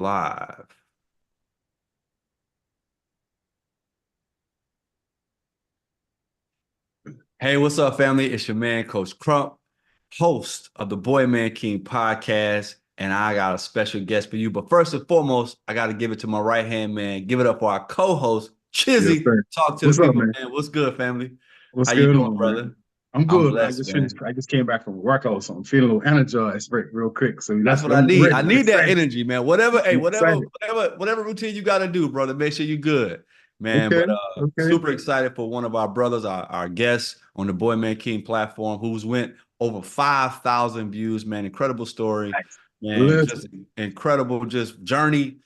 Live. Hey, what's up, family? It's your man, Coach Crump, host of the Boy Man King podcast, and I got a special guest for you. But first and foremost, I got to give it to my right-hand man. Give it up for our co-host, Yes, Chizzy. sir. Talk to the What's up, people, man? man. What's good, family? What's How you going doing, on, man? brother? I'm I'm good. blessed, man. I just came back from a workout, so I'm feeling a little energized real quick. So That's that's what I I'm need. ready. I I'm need that excited. energy, man. Whatever, hey, I'm excited. whatever routine you got to do, brother. Make sure you good, man. Okay. But Okay. super excited for one of our brothers, our guests on the Boy Man King platform, who's went over 5,000 views, man. Incredible story, Nice. man. Just Listen. incredible, just journey.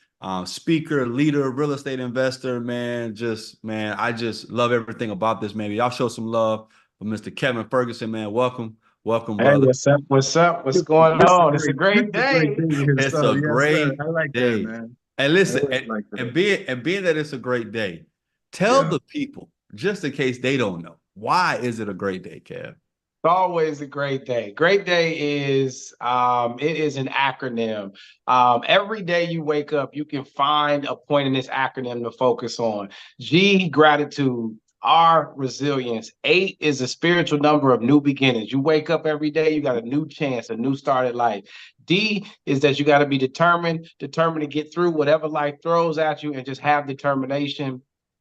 Speaker, leader, real estate investor, man. Just man, I just love everything about this, man. Y'all show some love for Mr. Kevin Ferguson, man. Welcome, Hey, brother. what's up? What's up? What's going on? It's a This great is a great day. day here, It's son. a Yes, sir. great I like that, day. man. And I listen, always like that. and being that it's a great day, tell Yeah. the people, just in case they don't know, why is it a great day, Kev? It's always a great day. Great day is it is an acronym. Every day you wake up, you can find a point in this acronym to focus on. G, gratitude. R, resilience. 8 is a spiritual number of new beginnings. You wake up every day, you got a new chance, a new start at life. D is that you got to be determined to get through whatever life throws at you and just have determination.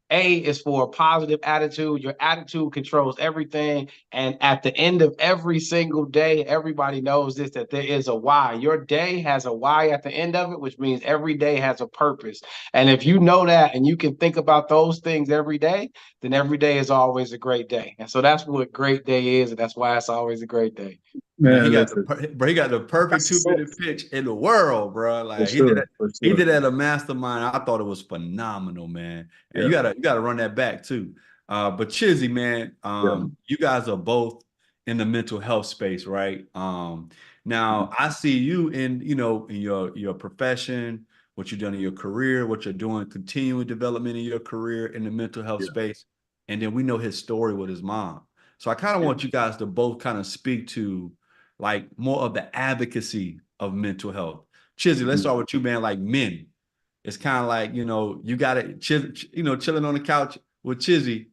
A is for a positive attitude. Your attitude controls everything. And at the end of every single day, everybody knows this, that there is a why. Your day has a why at the end of it, which means every day has a purpose. And if you know that and you can think about those things every day, then every day is always a great day. And so that's what great day is. And that's why it's always a great day. Man, Man, listen. he got the perfect That's the 2 minute sauce. pitch in the world, bro. For Like sure. For he sure. did that at a mastermind. I thought it was phenomenal, man. And Yeah. you gotta run that back too. But Chizzy, man, Yeah. you guys are both in the mental health space, right? Now I see you in, in your profession, what you've done in your career, what you're doing, continuing development in your career in the mental health Yeah. space. And then we know his story with his mom. So I kind of Yeah. want you guys to both kind of speak to like more of the advocacy of mental health. Chizzy, let's Mhm. start with you, man. Like men, it's kind of like, you got it, chilling on the couch with Chizzy.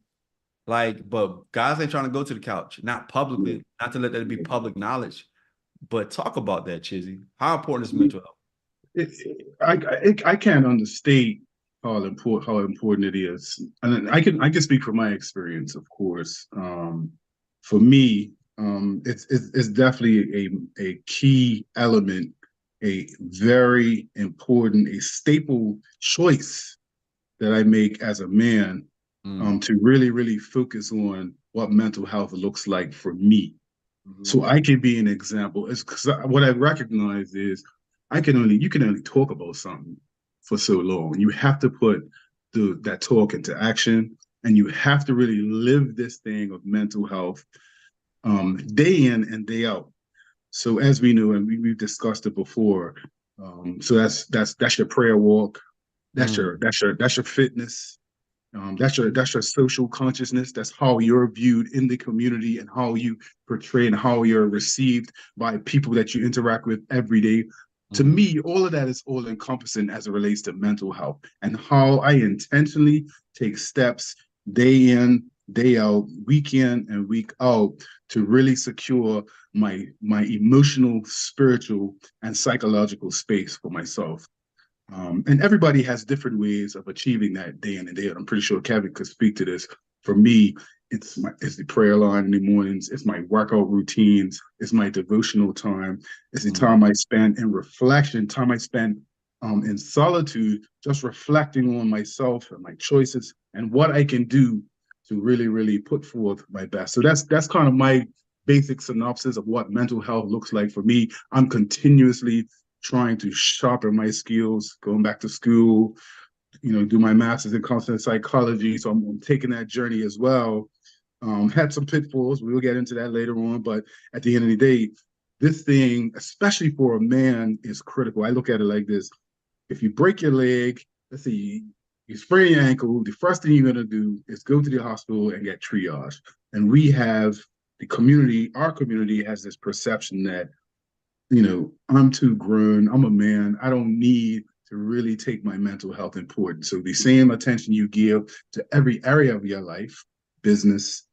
Like, but guys ain't trying to go to the couch, not Yeah. publicly, not to let that be Yeah. public knowledge. But talk about that, Chizzy. How important is Yeah. mental health? I can't understate how important it is, and I can speak from my experience, of course. For me, it's definitely a key element, a very important, a staple choice that I make as a man, Mm, to really focus on what mental health looks like for me, mhm, so I can be an example. It's because what I recognize is you can only talk about something for so long. You have to put that talk into action, and you have to really live this thing of mental health, day in and day out. So as we know, and we've discussed it before, so that's your prayer walk, mm, that's your fitness, that's your social consciousness. That's how you're viewed in the community and how you portray and how you're received by people that you interact with every day. To mhm, me, all of that is all encompassing as it relates to mental health and how I intentionally take steps day in, day out, week in and week out to really secure my emotional, spiritual, and psychological space for myself. And everybody has different ways of achieving that day in and day out. I'm pretty sure Kevin could speak to this. For me, it's the prayer line in the mornings, it's my workout routines, it's my devotional time, it's the mm, time I spend in reflection, time I spend in solitude, just reflecting on myself and my choices and what I can do to really put forth my best. So that's kind of my basic synopsis of what mental health looks like for me. I'm continuously trying to sharpen my skills, going back to school, do my master's in counseling psychology. So I'm taking that journey as well. Had some pitfalls. We will get into that later on. But at the end of the day, this thing, especially for a man, is critical. I look at it like this. If you break your leg, let's say you sprain your ankle, the first thing you're going to do is go to the hospital and get triage. And our community has this perception that I'm too grown. I'm a man. I don't need to really take my mental health important. So the same attention you give to every area of your life, business,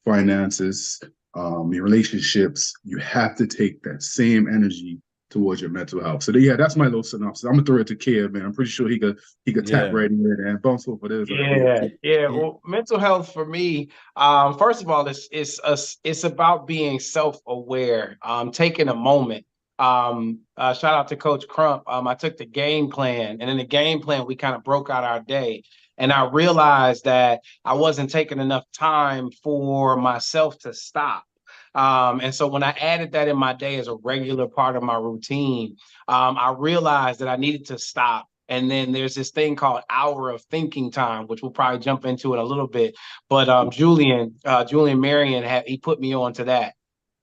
finances, your relationships, you have to take that same energy towards your mental health. So yeah, that's my little synopsis. I'm gonna throw it to Kev, man. I'm pretty sure he could tap Yeah. right in there and bounce off of those ideas Yeah, too. yeah. Yeah. Well, mental health for me, first of all, it's about being self-aware, taking a moment. Shout out to Coach Crump. I took the game plan, and in the game plan, we kind of broke out our day. And I realized that I wasn't taking enough time for myself to stop. And so when I added that in my day as a regular part of my routine, I realized that I needed to stop. And then there's this thing called hour of thinking time, which we'll probably jump into in a little bit. But Julian Marion he put me on to that.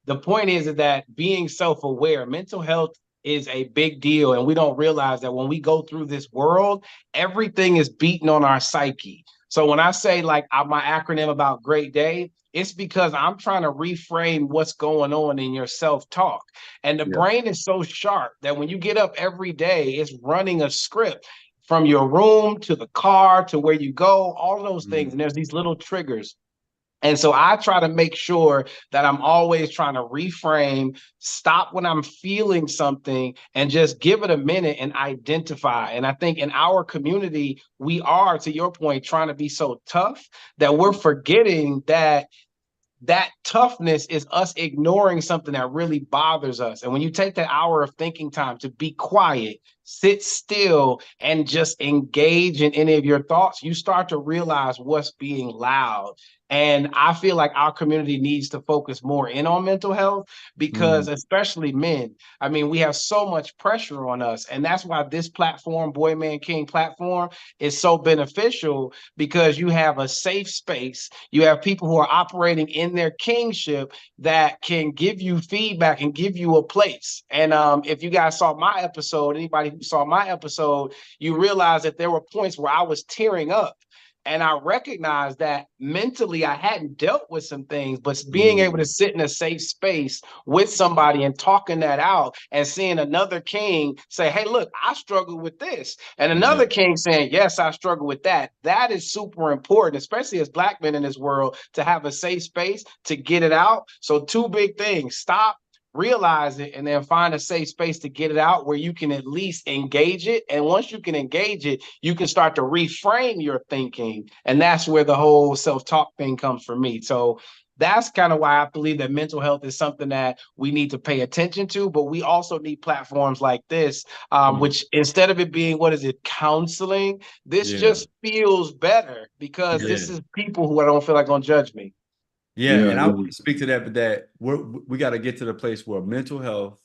The point is that being self-aware, mental health is a big deal, and we don't realize that when we go through this world, everything is beating on our psyche. So when I say like my acronym about great day, it's because I'm trying to reframe what's going on in your self-talk. And the Yeah. brain is so sharp that when you get up every day, it's running a script from your room to the car to where you go, all of those things. Mm. And there's these little triggers. And so I try to make sure that I'm always trying to reframe, stop when I'm feeling something, and just give it a minute and identify. And I think in our community, we are, to your point, trying to be so tough that we're forgetting that toughness is us ignoring something that really bothers us. And when you take that hour of thinking time to be quiet, sit still, and just engage in any of your thoughts, you start to realize what's being loud. And I feel like our community needs to focus more in on mental health because, Mm. especially men, I mean, we have so much pressure on us. And that's why this platform, Boy Man King platform, is so beneficial because you have a safe space. You have people who are operating in their kingship that can give you feedback and give you a place. And if you guys saw my episode, anybody who saw my episode, you realize that there were points where I was tearing up. And I recognized that mentally I hadn't dealt with some things, but being able to Mm. sit in a safe space with somebody and talking that out and seeing another king say, hey, look, I struggle with this. And Yeah. another king saying, yes, I struggle with that. That is super important, especially as Black men in this world, to have a safe space to get it out. So, two big things: stop, realize it, and then find a safe space to get it out where you can at least engage it. And once you can engage it, you can start to reframe your thinking. And that's where the whole self-talk thing comes for me. So that's kind of why I believe that mental health is something that we need to pay attention to, but we also need platforms like this, Mm. which instead of it being, what is it, counseling, this Yeah. just feels better because Yeah. this is people who I don't feel like gonna judge me. Yeah. Yeah. And I want Yeah. to speak to that, but we got to get to the place where mental health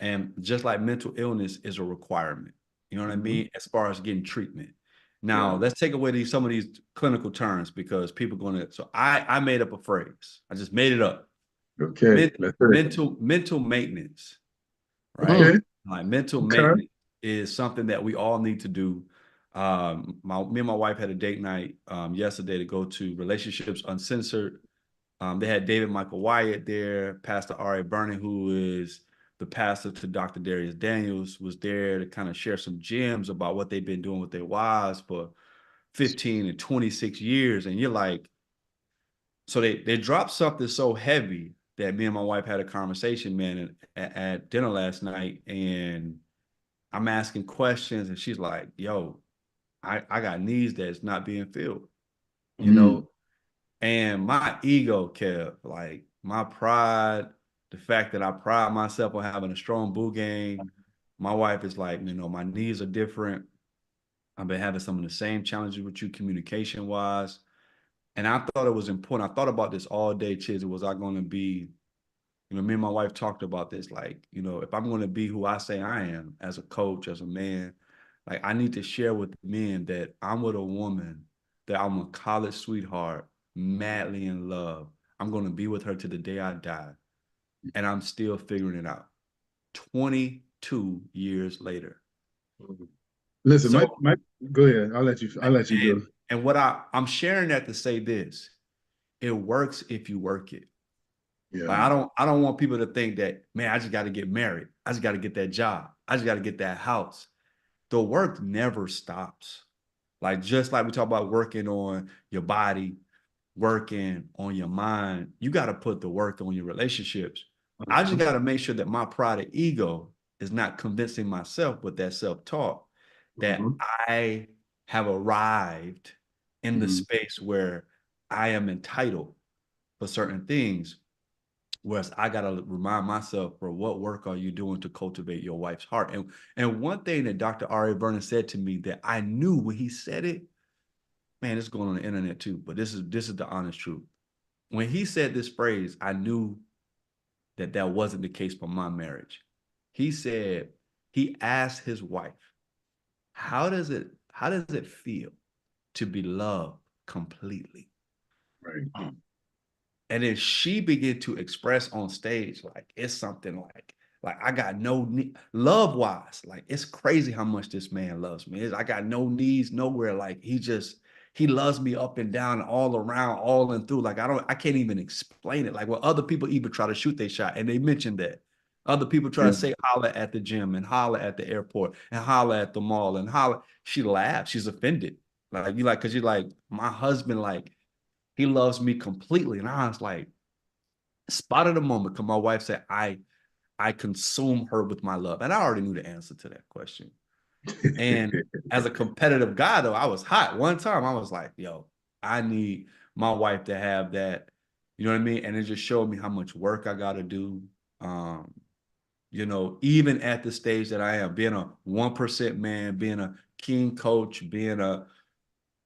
and just like mental illness is a requirement. You know what I Mhm. mean? As far as getting treatment. Now, Yeah. let's take away some of these clinical terms because people going to. So I made up a phrase. I just made it up. Okay. Let's hear it. Mental maintenance, right? Mm. Okay. Like mental Okay. maintenance is something that we all need to do. Me and my wife had a date night yesterday to go to Relationships Uncensored. They had David Michael Wyatt there, Pastor R.A. Burney, who is the pastor to Dr. Darius Daniels, was there to kind of share some gems about what they've been doing with their wives for 15 and 26 years. And you're like, so they dropped something so heavy that me and my wife had a conversation, man, at dinner last night. And I'm asking questions, and she's like, yo, I got needs that's not being filled, you Mm. know? And my ego, Kev, like my pride, the fact that I pride myself on having a strong boo game. My wife is like, my needs are different. I've been having some of the same challenges with you communication wise. And I thought it was important. I thought about this all day, Chiz. Was I going to be, me and my wife talked about this. Like, if I'm going to be who I say I am as a coach, as a man, like I need to share with men that I'm with a woman that I'm a college sweetheart, madly in love. I'm going to be with her to the day I die. And I'm still figuring it out 22 years later. Listen, So, my go ahead. I'll let you and, go. and what I'm sharing that to say this, it works if you work it. Like Yeah. I don't want people to think that, man, I just got to get married. I just got to get that job. I just got to get that house. the work never stops. Like, just like we talk about working on your body, working on your mind, you got to put the work on your relationships. I just got to make sure that my pride and ego is not convincing myself with that self-talk that I have arrived in the space where I am entitled for certain things. Whereas I gotta remind myself, bro, what work are you doing to cultivate your wife's heart? And one thing that Dr. Ari Vernon said to me that I knew when he said it, man, it's going on the internet too, but this is the honest truth. When he said this phrase, I knew that that wasn't the case for my marriage. He said, he asked his wife, how does it feel to be loved completely? Right. And then she began to express on stage, like, it's something like I got no need, love wise, like, it's crazy how much this man loves me. I got no needs nowhere. Like, he loves me up and down, all around, all and through. Like, I can't even explain it. Like, when other people even try to shoot their shot, and they mentioned that other people try to Yeah. say holler at the gym and holler at the airport and holler at the mall and holler. She laughs. She's offended. Like, because you're like, my husband, like, he loves me completely. And I was like, spot of the moment, because my wife said, I consume her with my love. And I already knew the answer to that question. And as a competitive guy, though, I was hot. One time I was like, yo, I need my wife to have that. You know what I mean? And it just showed me how much work I got to do. Um, even at the stage that I am, being a 1% man, being a king coach, being a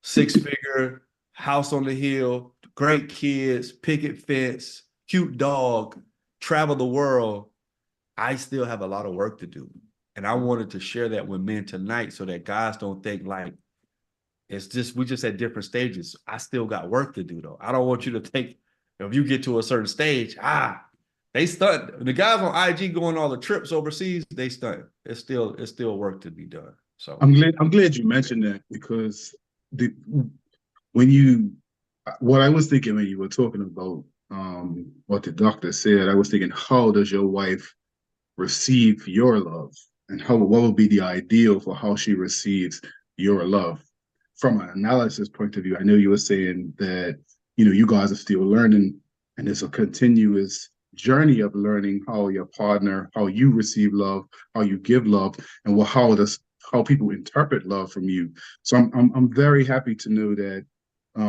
six-figure house on the hill, great kids, picket fence, cute dog, travel the world, I still have a lot of work to do. And I wanted to share that with men tonight so that guys don't think like we just at different stages. I still got work to do though. I don't want you to think if you get to a certain stage, they stunt. The guys on IG going all the trips overseas, they stunt. It's still work to be done. So I'm glad you mentioned that because the when you what I was thinking when you were talking about what the doctor said, I was thinking, how does your wife receive your love, and what would be the ideal for how she receives your love? From an analysis point of view, I know you were saying that you guys are still learning, and it's a continuous journey of learning how your partner, how you receive love, how you give love, and how people interpret love from you. So I'm very happy to know that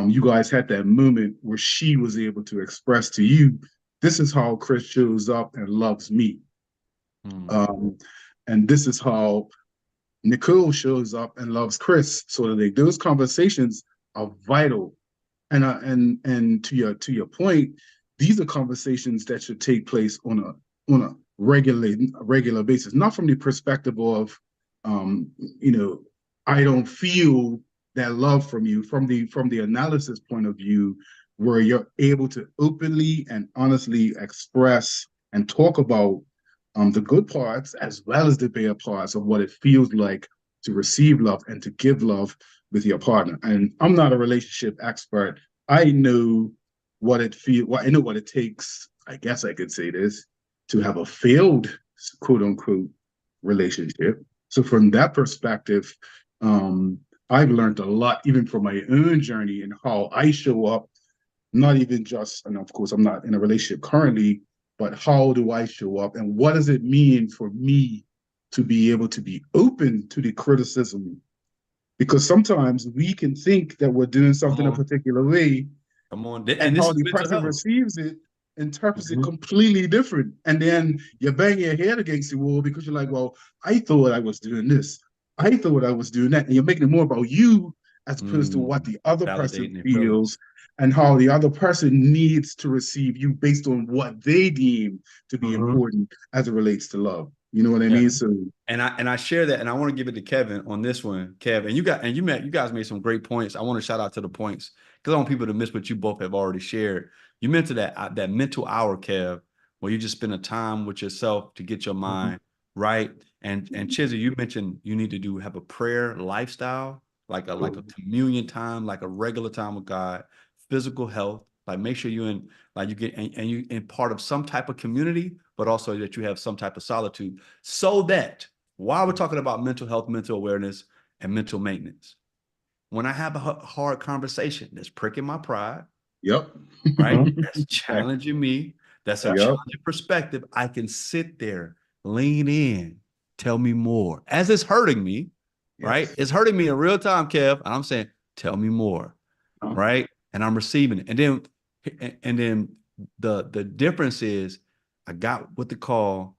you guys had that moment where she was able to express to you, this is how Chris shows up and loves me. Um, and this is how Nicole shows up and loves Chris. So that those conversations are vital. And to your point, these are conversations that should take place on a regular basis, not from the perspective of, um, you know, I don't feel that love from you, from the analysis point of view, where you're able to openly and honestly express and talk about the good parts as well as the bad parts of what it feels like to receive love and to give love with your partner. And I'm not a relationship expert. I know what it feels. Well, I know what it takes. I guess I could say this, to have a failed quote unquote relationship. So from that perspective, um, I've learned a lot, even from my own journey and how I show up. Not even just, and of course, I'm not in a relationship currently, but how do I show up, and what does it mean for me to be able to be open to the criticism? Because sometimes we can think that we're doing something a particular way, come on. and And this how is the mental person health. receives it interprets it completely different. And then you bang your head against the wall because you're like, well, I thought I was doing this. I thought I was doing that. And you're making it more about you as opposed to what the other person Validating their feelings. feels and how the other person needs to receive you based on what they deem to be important as it relates to love. You know what I Yeah. mean? So And I share that, and I want to give it to Kevin on this one, Kev. And you guys made some great points. I want to shout out to the points because I want people to miss what you both have already shared. You mentioned that mental hour, Kev, where you just spend a time with yourself to get your mind right. And Chizzy, you mentioned you need to have a prayer lifestyle, like a communion time, like a regular time with God, physical health. Like, make sure you in like you get and you in part of some type of community, but also that you have some type of solitude, so that Why we're talking about mental health, mental awareness, and mental maintenance. When I have a hard conversation that's pricking my pride, Yep. right? That's challenging me. That's a Yep. challenging perspective. I can sit there, lean in, tell me more. As it's hurting me, right? Yes. It's hurting me in real time, Kev. And I'm saying, tell me more, right? And I'm receiving it. And then the difference is I got what the call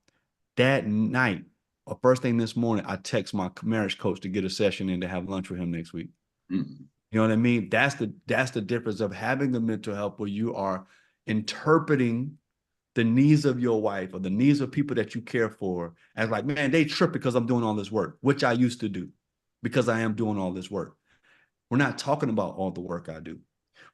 that night or first thing this morning, I text my marriage coach to get a session in to have lunch with him next week. Mm-hmm. You know what I mean? That's the difference of having a mental health where you are interpreting the needs of your wife or the needs of people that you care for as like, man, they trip because I'm doing all this work, which I used to do because I am doing all this work. We're not talking about all the work I do.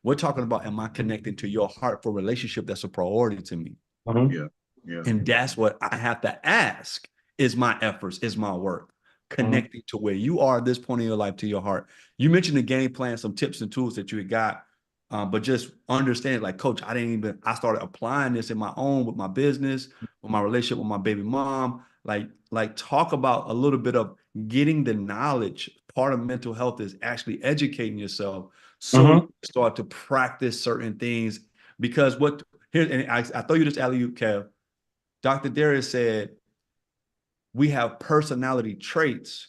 We're talking about, am I connecting to your heart for a relationship that's a priority to me? Yeah. Yeah. And that's what I have to ask, is my efforts, is my work connecting to where you are at this point in your life, to your heart. You mentioned the game plan, some tips and tools that you had got, but just understand, like, coach, I started applying this in my own, with my business, with my relationship with my baby mom. Like talk about a little bit of getting the knowledge. Part of mental health is actually educating yourself so you start to practice certain things. Because here, and I throw you this alley-oop, Kev. Dr. Darius said, we have personality traits,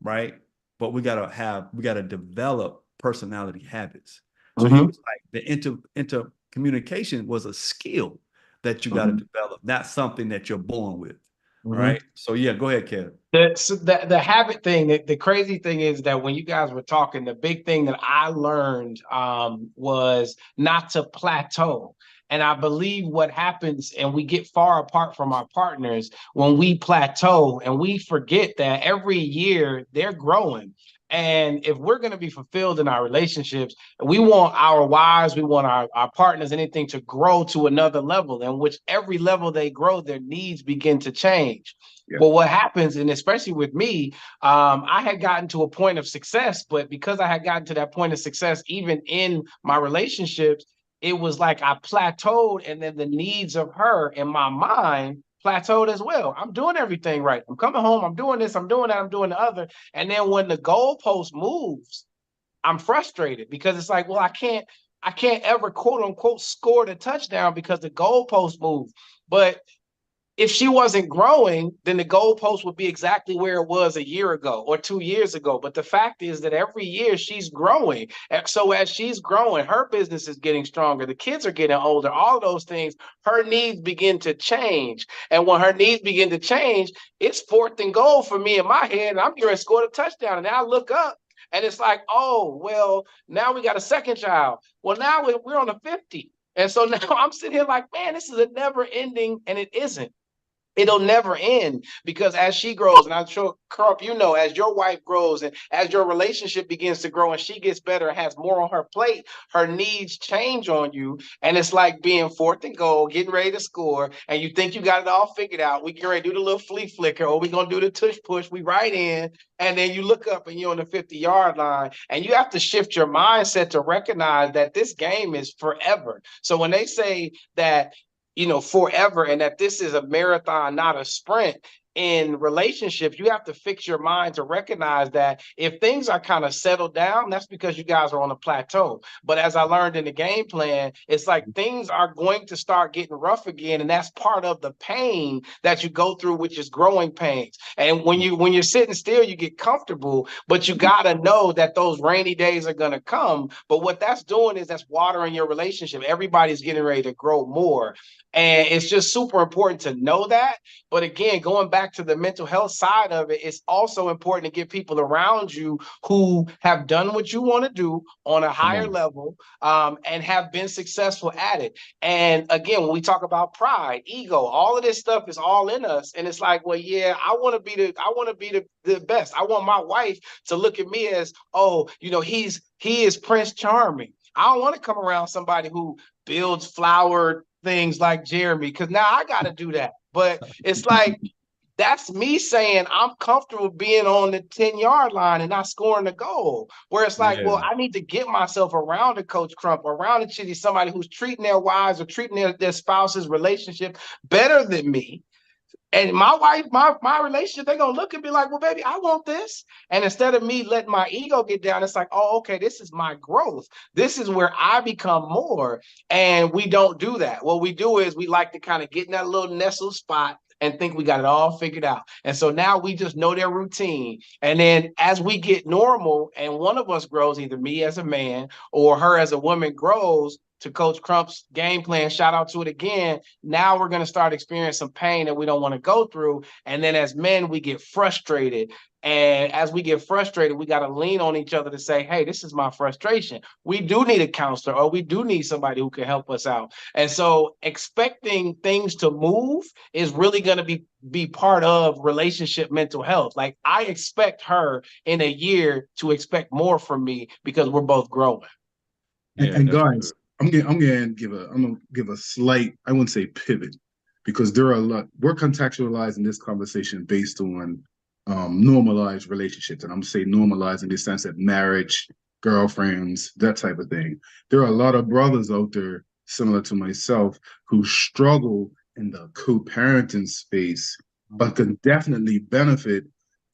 right? But we gotta develop personality habits. So he was like, the intercommunication was a skill that you gotta develop, not something that you're born with. All right. So yeah, go ahead, Kev. The habit thing, the crazy thing is that when you guys were talking, the big thing that I learned was not to plateau. And I believe what happens, and we get far apart from our partners when we plateau and we forget that every year they're growing. And if we're going to be fulfilled in our relationships, we want our wives, we want our partners, anything to grow to another level, in which every level they grow, their needs begin to change. Yeah. Well, what happens, and especially with me, I had gotten to a point of success, but because I had gotten to that point of success, even in my relationships, it was like I plateaued, and then the needs of her in my mind plateaued as well. I'm doing everything right. I'm coming home. I'm doing this. I'm doing that. I'm doing the other. And then when the goalpost moves, I'm frustrated because it's like, well, I can't ever quote unquote score the touchdown because the goalpost moved. But if she wasn't growing, then the goalpost would be exactly where it was a year ago or 2 years ago. But the fact is that every year she's growing. And so as she's growing, her business is getting stronger. The kids are getting older. All of those things, her needs begin to change. And when her needs begin to change, it's fourth and goal for me in my head. And I'm going to score the touchdown. And I look up and it's like, oh, well, now we got a second child. Well, now we're on the 50. And so now I'm sitting here like, man, this is a never ending, and it isn't. It'll never end because as she grows, and I'm sure, Crump, you know, as your wife grows and as your relationship begins to grow and she gets better, has more on her plate, her needs change on you. And it's like being fourth and goal, getting ready to score, and you think you got it all figured out. We get ready to do the little flea flicker, or we're going to do the tush push. We right in, and then you look up and you're on the 50-yard line, and you have to shift your mindset to recognize that this game is forever. So when they say that, forever, and that this is a marathon, not a sprint. In relationships, you have to fix your mind to recognize that if things are kind of settled down, that's because you guys are on a plateau. But as I learned in the game plan, it's like things are going to start getting rough again, and that's part of the pain that you go through, which is growing pains. And when you're sitting still, you get comfortable, but you gotta know that those rainy days are gonna come. But what that's doing is that's watering your relationship. Everybody's getting ready to grow more. And it's just super important to know that. But again, going back to the mental health side of it, it's also important to get people around you who have done what you want to do on a higher level, and have been successful at it. And again, when we talk about pride, ego, all of this stuff is all in us. And it's like, well, yeah, I want to be the best. I want my wife to look at me as, oh, he is Prince Charming. I don't want to come around somebody who builds flower things like Jeremy, because now I got to do that. But it's like, that's me saying I'm comfortable being on the 10-yard line and not scoring the goal. Where it's like, well, I need to get myself around a Coach Crump, around a Chitty, somebody who's treating their wives or treating their spouse's relationship better than me, And my wife, my relationship, they're gonna look and be like, well, baby, I want this. And instead of me letting my ego get down, it's like, oh, okay, this is my growth. This is where I become more. And we don't do that. What we do is we like to kind of get in that little nestled spot and think we got it all figured out. And so now we just know their routine. And then as we get normal and one of us grows, either me as a man or her as a woman grows, to Coach Crump's game plan, shout out to it again. Now we're going to start experiencing some pain that we don't want to go through. And then as men, we get frustrated. And as we get frustrated, we got to lean on each other to say, hey, this is my frustration. We do need a counselor, or we do need somebody who can help us out. And so expecting things to move is really going to be part of relationship mental health. Like, I expect her in a year to expect more from me because we're both growing. And guys, I'm gonna give a slight, I wouldn't say pivot, because there are a lot. We're contextualizing this conversation based on normalized relationships, and I'm gonna say normalized in the sense that marriage, girlfriends, that type of thing. There are a lot of brothers out there similar to myself who struggle in the co-parenting space, but can definitely benefit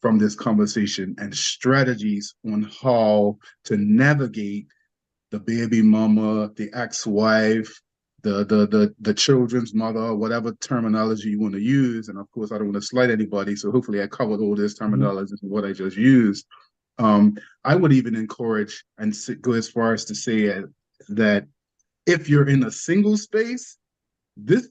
from this conversation and strategies on how to navigate the baby mama, the ex-wife, the children's mother, whatever terminology you want to use. And of course, I don't want to slight anybody, so hopefully I covered all this terminology in what I just used. I would even encourage and go as far as to say that if you're in a single space, this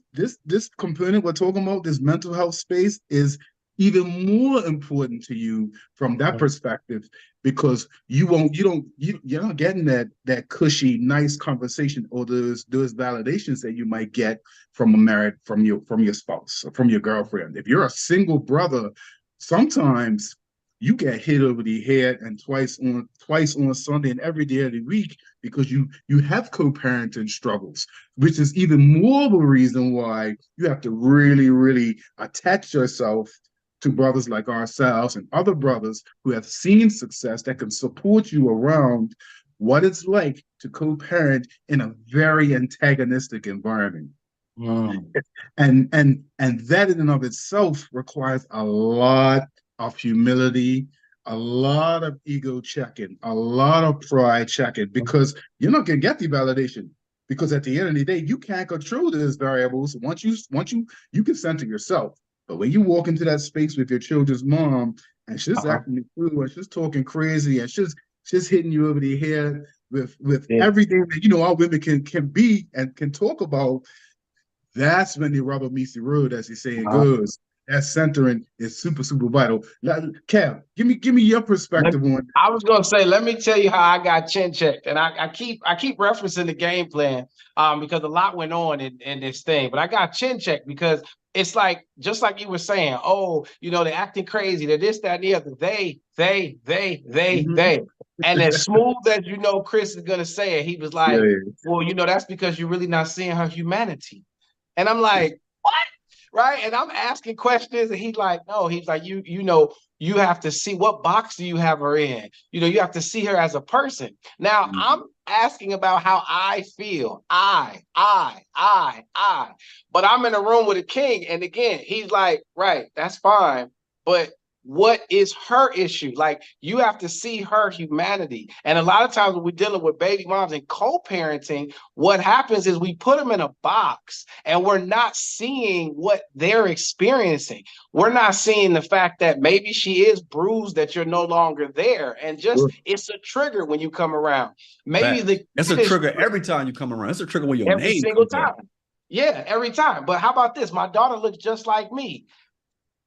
component we're talking about, this mental health space, is even more important to you from that perspective, because you're not getting that cushy, nice conversation or those validations that you might get from your spouse or from your girlfriend. If you're a single brother, sometimes you get hit over the head and twice on Sunday and every day of the week because you have co-parenting struggles, which is even more of a reason why you have to really, really attach yourself to brothers like ourselves and other brothers who have seen success that can support you around what it's like to co-parent in a very antagonistic environment. And that in and of itself requires a lot of humility, a lot of ego checking, a lot of pride checking, because you're not going to get the validation. Because at the end of the day, you can't control those variables. Once you can center yourself. But when you walk into that space with your children's mom and she's acting the fool and she's talking crazy and she's hitting you over the head with everything that our women can be and can talk about, that's when the rubber meets the road, as the saying goes. That centering is super, super vital. Kev, give me your perspective on. I was gonna say, let me tell you how I got chin checked, and I keep referencing the game plan because a lot went on in this thing, but I got chin checked because it's like, just like you were saying, oh, they're acting crazy, they're this, that, and the other. They. And as smooth as Chris is gonna say it, he was like, well, that's because you're really not seeing her humanity. And I'm like, what? Right? And I'm asking questions, and he's like, no, he's like, you have to see, what box do you have her in? You have to see her as a person. Now I'm asking about how I feel. I. But I'm in a room with a king. And again, he's like, right, that's fine. But what is her issue? Like, you have to see her humanity. And a lot of times when we're dealing with baby moms and co-parenting, what happens is we put them in a box and we're not seeing what they're experiencing. We're not seeing the fact that maybe she is bruised, that you're no longer there. And just, it's a trigger when you come around. Maybe it's a trigger every time you come around. It's a trigger when your every name single comes time. up. Yeah, every time. But how about this? My daughter looks just like me.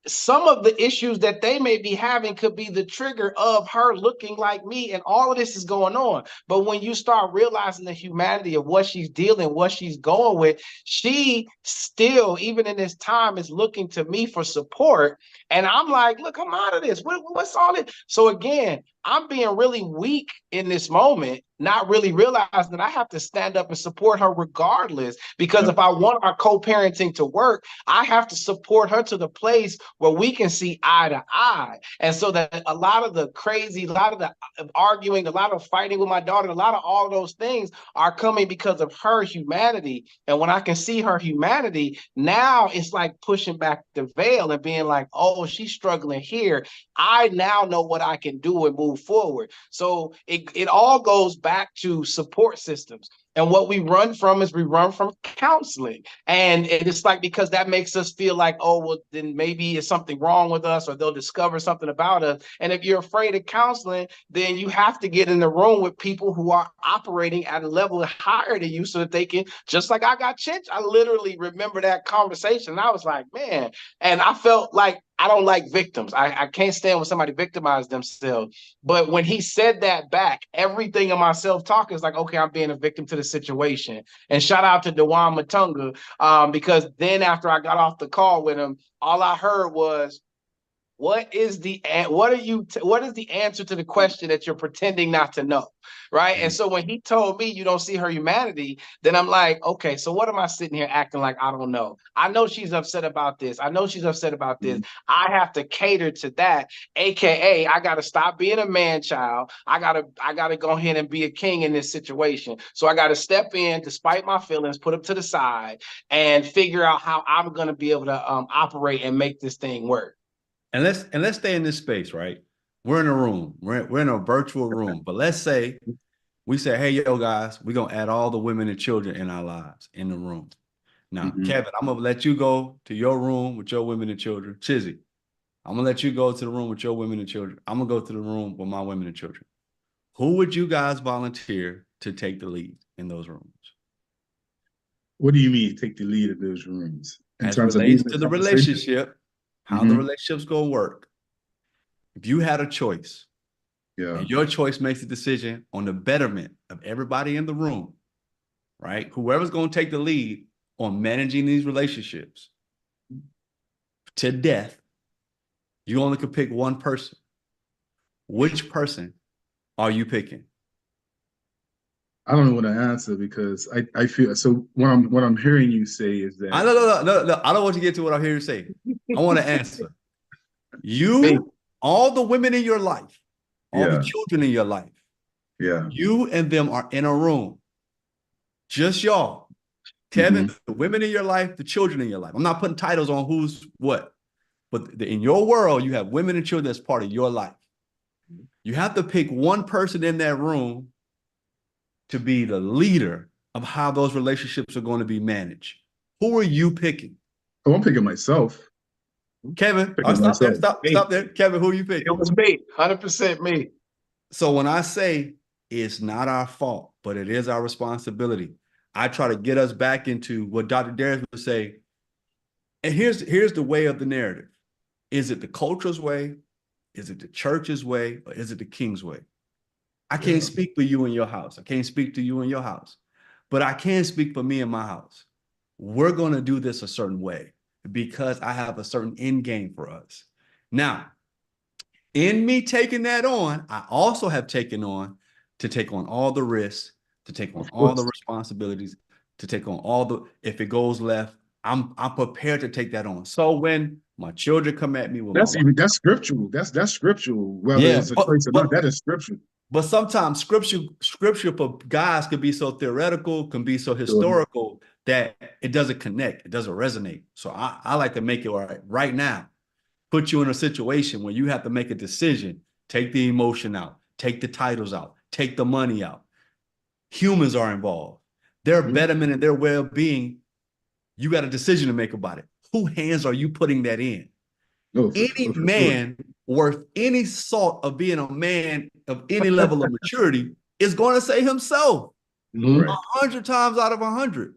Some of the issues that they may be having could be the trigger of her looking like me, and all of this is going on. But when you start realizing the humanity of what she's dealing, what she's going with, she still, even in this time, is looking to me for support. And I'm like, look, I'm out of this. What's all this? So again, I'm being really weak in this moment, not really realizing that I have to stand up and support her regardless. Because Yep. if I want our co-parenting to work, I have to support her to the place where we can see eye to eye. And so that a lot of the crazy, a lot of the arguing, a lot of fighting with my daughter, a lot of all of those things are coming because of her humanity. And when I can see her humanity, now it's like pushing back the veil and being like, oh, she's struggling here. I now know what I can do and move forward. So it all goes back to support systems. And what we run from is we run from counseling. And it's like, because that makes us feel like, oh, well, then maybe it's something wrong with us, or they'll discover something about us. And if you're afraid of counseling, then you have to get in the room with people who are operating at a level higher than you so that they can, just like I got chinched. I literally remember that conversation. And I was like, man, and I felt like I don't like victims. I can't stand when somebody victimizes themselves. But when he said that back, everything in my self-talk is like, okay, I'm being a victim to the situation. And shout out to Dewan Matunga, because then after I got off the call with him, all I heard was, what is the answer to the question that you're pretending not to know, right? And so when he told me you don't see her humanity, then I'm like, okay, so what am I sitting here acting like I don't know? I know she's upset about this. I know she's upset about this. I have to cater to that, aka I got to stop being a man child. I gotta go ahead and be a king in this situation. So I got to step in despite my feelings, put them to the side, and figure out how I'm gonna be able to operate and make this thing work. And let's stay in this space, right? We're in a room. We're in a virtual room. But let's say we say, hey, yo, guys, we're gonna add all the women and children in our lives in the room. Now, Kevin, I'm gonna let you go to your room with your women and children. Chizzy, I'm gonna let you go to the room with your women and children. I'm gonna go to the room with my women and children. Who would you guys volunteer to take the lead in those rooms? What do you mean take the lead in those rooms? In As terms of leading relates the to the conversation? relationship, how the relationship's gonna work. If you had a choice, Yeah. and your choice makes a decision on the betterment of everybody in the room, right? Whoever's going to take the lead on managing these relationships to death, you only could pick one person. Which person are you picking? I don't know what to answer, because I feel so what I'm hearing you say is that I no, I don't want you to get to what I'm here to say. I want to answer. You, all the women in your life, all the children in your life, you and them are in a room. Just y'all. Kevin, the women in your life, the children in your life. I'm not putting titles on who's what, but in your world, you have women and children that's part of your life. You have to pick one person in that room to be the leader of how those relationships are going to be managed. Who are you picking? Oh, I'm picking myself. Kevin, Picking myself. stop there. Kevin, who are you picking? It was me, 100% me. So when I say it's not our fault, but it is our responsibility, I try to get us back into what Dr. Darius would say. And here's the way of the narrative. Is it the culture's way? Is it the church's way? Or is it the king's way? I can't speak for you in your house. I can't speak to you in your house. But I can speak for me in my house. We're going to do this a certain way because I have a certain end game for us. Now, in me taking that on, I also have taken on to take on all the risks, to take on all the responsibilities, to take on all the, if it goes left, I'm prepared to take that on. So when my children come at me with that's scriptural. That's scriptural. Whether it's a choice or not, that is scriptural. But sometimes scripture for guys can be so theoretical, can be so historical that it doesn't connect, it doesn't resonate. So I like to make it right now. Put you in a situation where you have to make a decision. Take the emotion out, take the titles out, take the money out. Humans are involved. Their betterment and their well-being, you got a decision to make about it. Who hands are you putting that in? Any man worth any salt of being a man of any level of maturity is going to say himself 100 times out of 100.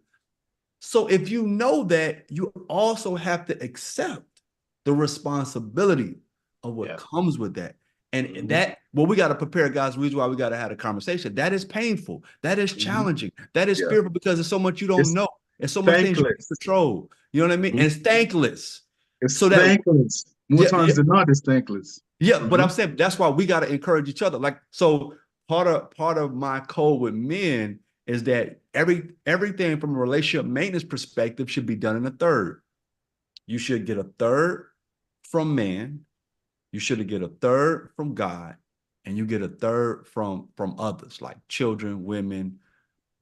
So if you know that, you also have to accept the responsibility of what comes with that. And that, well, we got to prepare, guys. The reason why we got to have a conversation. That is painful. That is challenging. That is fearful because there's so much you don't know. There's so much things you can't control. You know what I mean? And it's thankless. It's thankless. More times than not, it's thankless. Yeah, but I'm saying that's why we got to encourage each other. Like, so part of my code with men is that everything from a relationship maintenance perspective should be done in a third. You should get a third from man, you should get a third from God, and you get a third from others, like children, women.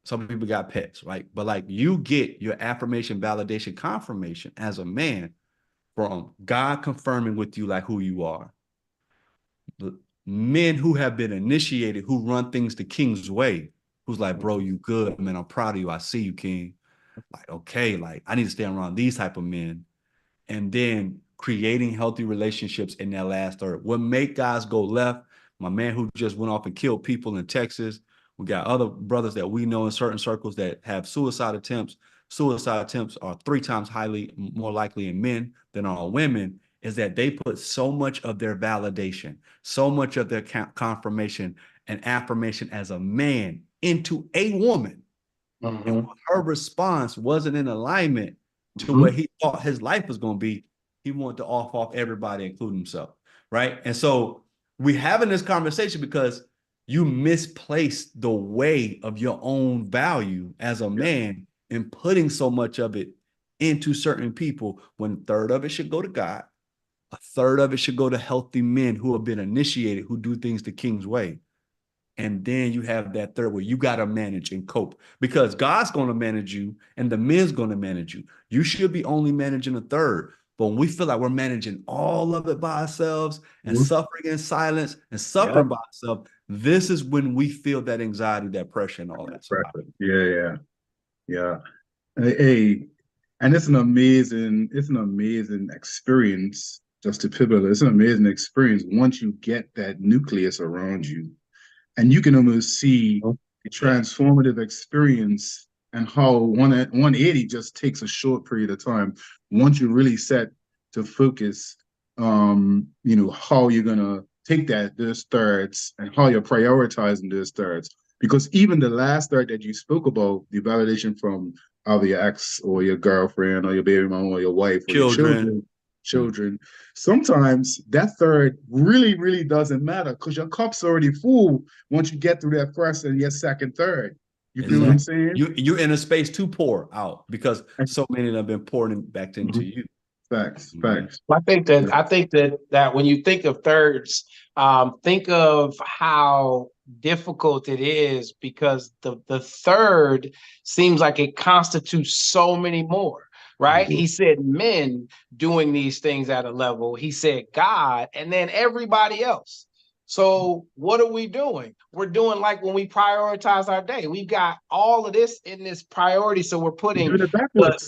Some people got pets, right? But like you get your affirmation, validation, confirmation as a man from God confirming with you like who you are. The men who have been initiated, who run things the king's way, who's like, bro, you good, man. I'm proud of you. I see you, king. Like, okay, like I need to stay around these type of men. And then creating healthy relationships in that last third. What make guys go left? My man who just went off and killed people in Texas. We got other brothers that we know in certain circles that have suicide attempts. Suicide attempts are 3 times highly more likely in men than on women. Is that they put so much of their validation, so much of their confirmation and affirmation as a man into a woman. And when her response wasn't in alignment to what he thought his life was going to be, he wanted to off everybody, including himself. Right. And so we having this conversation because you misplaced the weight of your own value as a man and putting so much of it into certain people when a third of it should go to God. A third of it should go to healthy men who have been initiated, who do things the king's way. And then you have that third where you got to manage and cope because God's going to manage you and the men's going to manage you. You should be only managing a third. But when we feel like we're managing all of it by ourselves and suffering in silence and suffering by ourselves, this is when we feel that anxiety, that pressure, and all that. So Yeah. Hey, and it's an amazing experience. Just to pivot, it's an amazing experience once you get that nucleus around you. And you can almost see a transformative experience and how 180 just takes a short period of time once you really set to focus, how you're going to take those thirds and how you're prioritizing those thirds. Because even the last third that you spoke about, the validation from either your ex or your girlfriend or your baby mom or your wife or your children, sometimes that third really, really doesn't matter because your cup's already full once you get through that first and your second, third. You feel what I'm saying? You're in a space to pour out because so many of them been pouring back into you. Facts. I think that when you think of thirds, think of how difficult it is because the third seems like it constitutes so many more. Right? He said men doing these things at a level. He said God, and then everybody else. So what are we doing? We're doing like when we prioritize our day. We've got all of this in this priority. So we're putting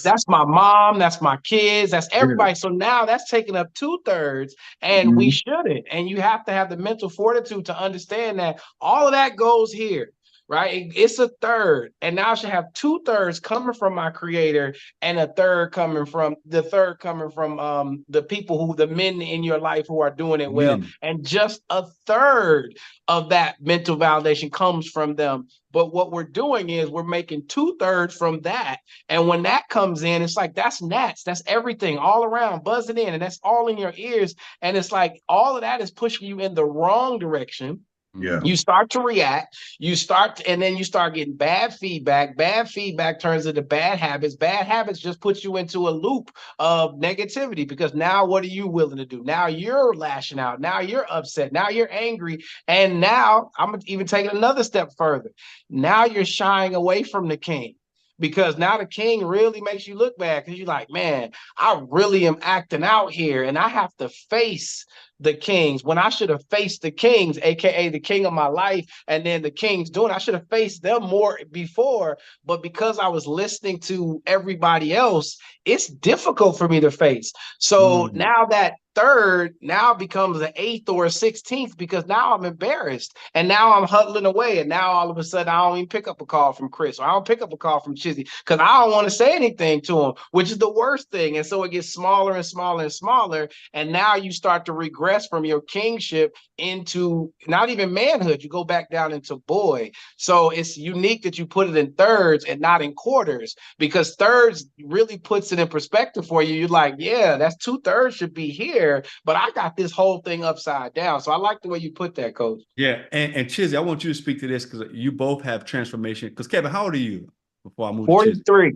that's my mom, that's my kids, that's everybody. So now that's taking up 2/3, and we shouldn't. And you have to have the mental fortitude to understand that all of that goes here. Right, it's a third, and now I should have 2/3 coming from my creator, and a third coming from the people the men in your life who are doing it well, and just a third of that mental validation comes from them. But what we're doing is we're making 2/3 from that, and when that comes in, it's like that's gnats, that's everything all around buzzing in, and that's all in your ears, and it's like all of that is pushing you in the wrong direction. You start to react, and then you start getting bad feedback. Bad feedback turns into bad habits. Bad habits just put you into a loop of negativity because now what are you willing to do? Now you're lashing out. Now you're upset. Now you're angry. And now I'm even taking another step further. Now you're shying away from the king. Because now the king really makes you look bad because you're like, man, I really am acting out here and I have to face the kings when I should have faced the kings, aka the king of my life, and then the kings doing. I should have faced them more before, but because I was listening to everybody else, it's difficult for me to face. So now that third now becomes an 8th or a 16th because now I'm embarrassed and now I'm huddling away, and now all of a sudden I don't even pick up a call from Chris or I don't pick up a call from Chizzy because I don't want to say anything to him, which is the worst thing. And so it gets smaller and smaller and smaller, and now you start to regress from your kingship into not even manhood. You go back down into boy. So it's unique that you put it in thirds and not in quarters, because thirds really puts it in perspective for you. You're like, yeah, that's 2/3 should be here. there, but I got this whole thing upside down. So I like the way you put that, Coach. Yeah, and Chizzy, I want you to speak to this because you both have transformation. Because Kevin, how old are you? Before I move to Chizzy, 43.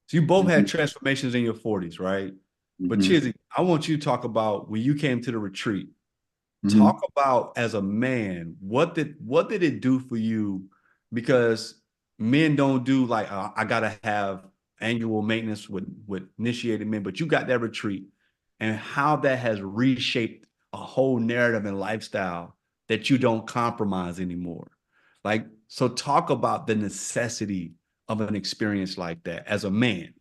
so you both Mhm, had transformations in your 40s, right? But mhm, Chizzy, I want you to talk about when you came to the retreat. mhm. Talk about as a man, what did it do for you? Because men don't do like I gotta have annual maintenance with initiated men, but you got that retreat and how that has reshaped a whole narrative and lifestyle that you don't compromise anymore. Like, so talk about the necessity of an experience like that as a man.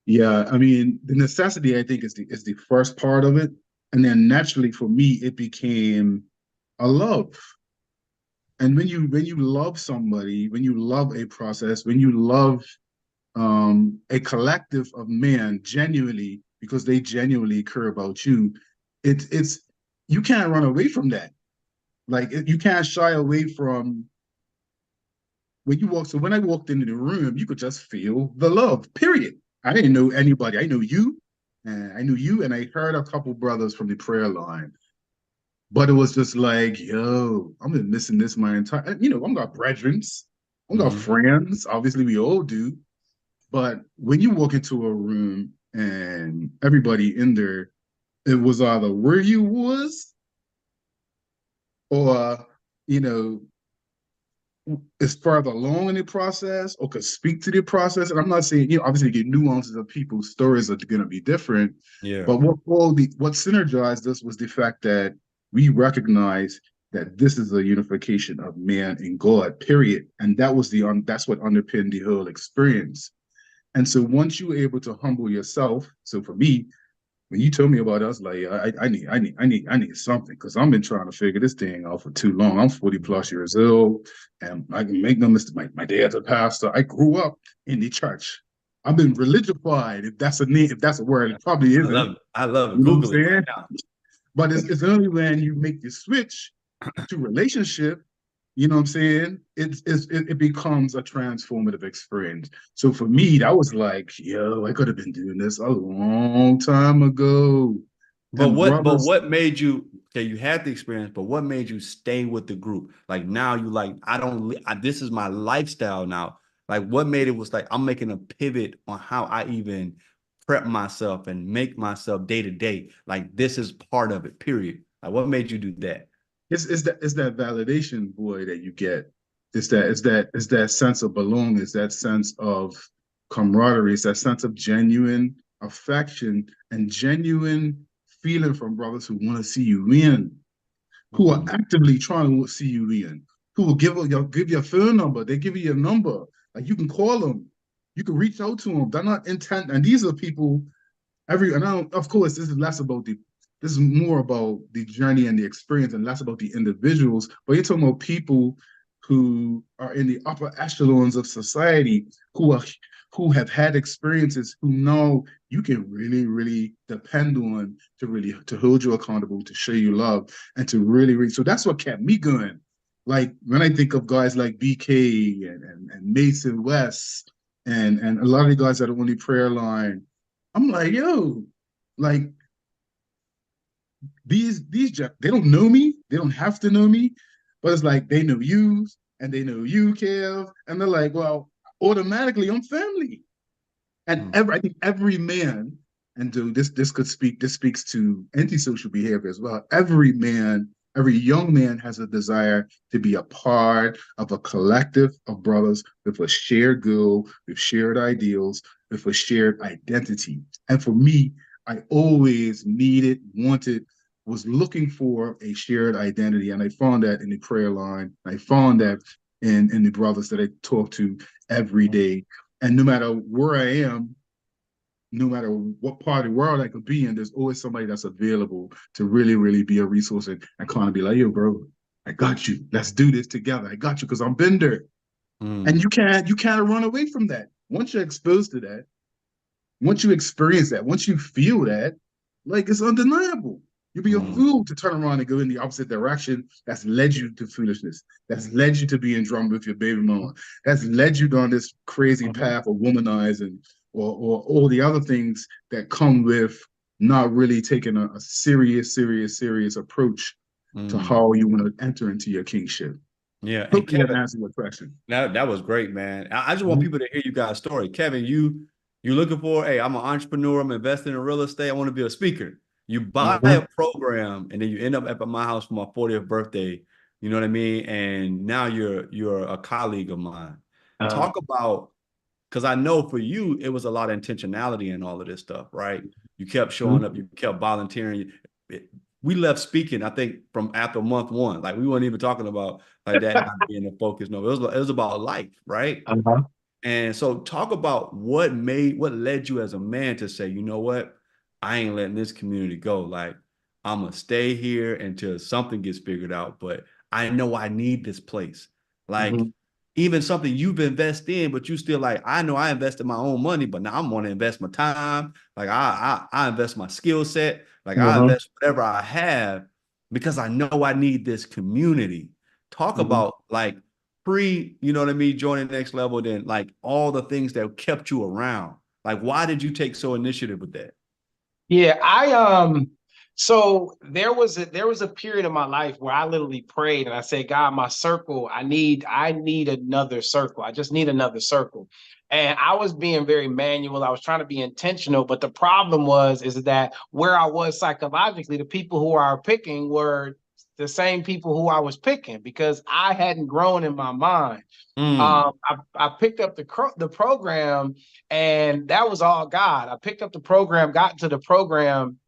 Yeah, I mean, the necessity, I think, is the first part of it. And then naturally for me, it became a love. And when you love somebody, when you love a process, when you love a collective of men genuinely, because they genuinely care about you, it's you can't run away from that. Like you can't shy away from when you walk. So when I walked into the room, you could just feel the love. Period. I didn't know anybody. I knew you, and I heard a couple brothers from the prayer line. But it was just like, yo, I've been missing this my entire. I've got brethren, I've got Mhm. friends. Obviously, we all do. But when you walk into a room and everybody in there, it was either where you was or you know is further along in the process or could speak to the process. And I'm not saying, obviously the nuances of people's stories are going to be different, Yeah. but what synergized us was the fact that we recognize that this is a unification of man and God, period. And that's what underpinned the whole experience. And so once you were able to humble yourself, so for me, when you told me about it, I was like, I need something because I've been trying to figure this thing out for too long. I'm 40 plus years old, and I can make no mistake. My dad's a pastor. I grew up in the church. I've been religified, if that's a name, if that's a word, it probably I isn't. love it. I love it. You know what I'm Google it saying? right now. But it's only when you make the switch to relationship, you know what I'm saying? It becomes a transformative experience. So for me, that was like, yo, I could have been doing this a long time ago. But And what but brothers, what made you okay, you had the experience, but what made you stay with the group? Like now you like, I don't this is my lifestyle now. Like what made it was like I'm making a pivot on how I even prep myself and make myself day to day. Like this is part of it, period. Like what made you do that? it's that validation, boy, that you get. It's that sense of belonging, it's that sense of camaraderie, it's that sense of genuine affection and genuine feeling from brothers who want to see you win, who are Mhm. actively trying to see you in, who will give you a phone number. They give you your number. Like you can call them, you can reach out to them. They're not intent, and these are people and I don't, of course, this is more about the journey and the experience and less about the individuals, but you're talking about people who are in the upper echelons of society who have had experiences, who know you can really, really depend on to hold you accountable, to show you love, and to really, really. So that's what kept me going. Like when I think of guys like BK and Mason West and a lot of the guys that are on the prayer line, I'm like, yo, like they don't know me, they don't have to know me, but it's like they know you and they know you, Kev, and they're like, well, automatically I'm family. And Mhm. I think every man, and dude, this speaks to antisocial behavior as well. Every man, every young man has a desire to be a part of a collective of brothers with a shared goal, with shared ideals, with a shared identity. And for me, I always needed, wanted, was looking for a shared identity. And I found that in the prayer line. I found that in the brothers that I talk to every day. And no matter where I am, no matter what part of the world I could be in, there's always somebody that's available to really, really be a resource and kind of be like, yo, bro, I got you. Let's do this together. I got you because I'm been there. And Mhm. you can't run away from that. Once you're exposed to that, once you experience that, once you feel that, like it's undeniable. You'd be a Mhm. fool to turn around and go in the opposite direction. That's led you to foolishness. That's led you to being drunk with your baby mama. That's led you down this crazy Mhm. path of womanizing or all the other things that come with not really taking a serious approach to Mm. how you want to enter into your kingship. Yeah. And Hopefully that Kevin, answers your question. that was great, man. I just want Mhm. people to hear you guys' story. Kevin, you looking for, hey, I'm an entrepreneur, I'm investing in real estate, I want to be a speaker. You buy Mhm. a program and then you end up at my house for my 40th birthday. You know what I mean? And now you're a colleague of mine. Uh, Talk about, because I know for you it was a lot of intentionality in all of this stuff, right? You kept showing Mhm. up, you kept volunteering. We left speaking, I think, from after month one. Like we weren't even talking about like that not being the focus. No, it was about life, right? uh-huh. And so talk about what led you as a man to say, you know what? I ain't letting this community go. Like I'm gonna stay here until something gets figured out, but I know I need this place. Like Mhm. even something you've invested in, but you still like, I know I invested my own money, but now I'm gonna invest my time. Like I invest my skill set, like I Mhm. invest whatever I have because I know I need this community. Talk Mhm. about like you know what I mean, joining next level, then like all the things that kept you around. Like, why did you take so initiative with that? Yeah, so there was a period of my life where I literally prayed and I said, God, my circle, I need another circle. I just need another circle. And I was being very manual. I was trying to be intentional, but the problem is that where I was psychologically, the people who are picking were the same people who I was picking because I hadn't grown in my mind. Mm, I picked up the program, and that was all God. I picked up the program, got into the program,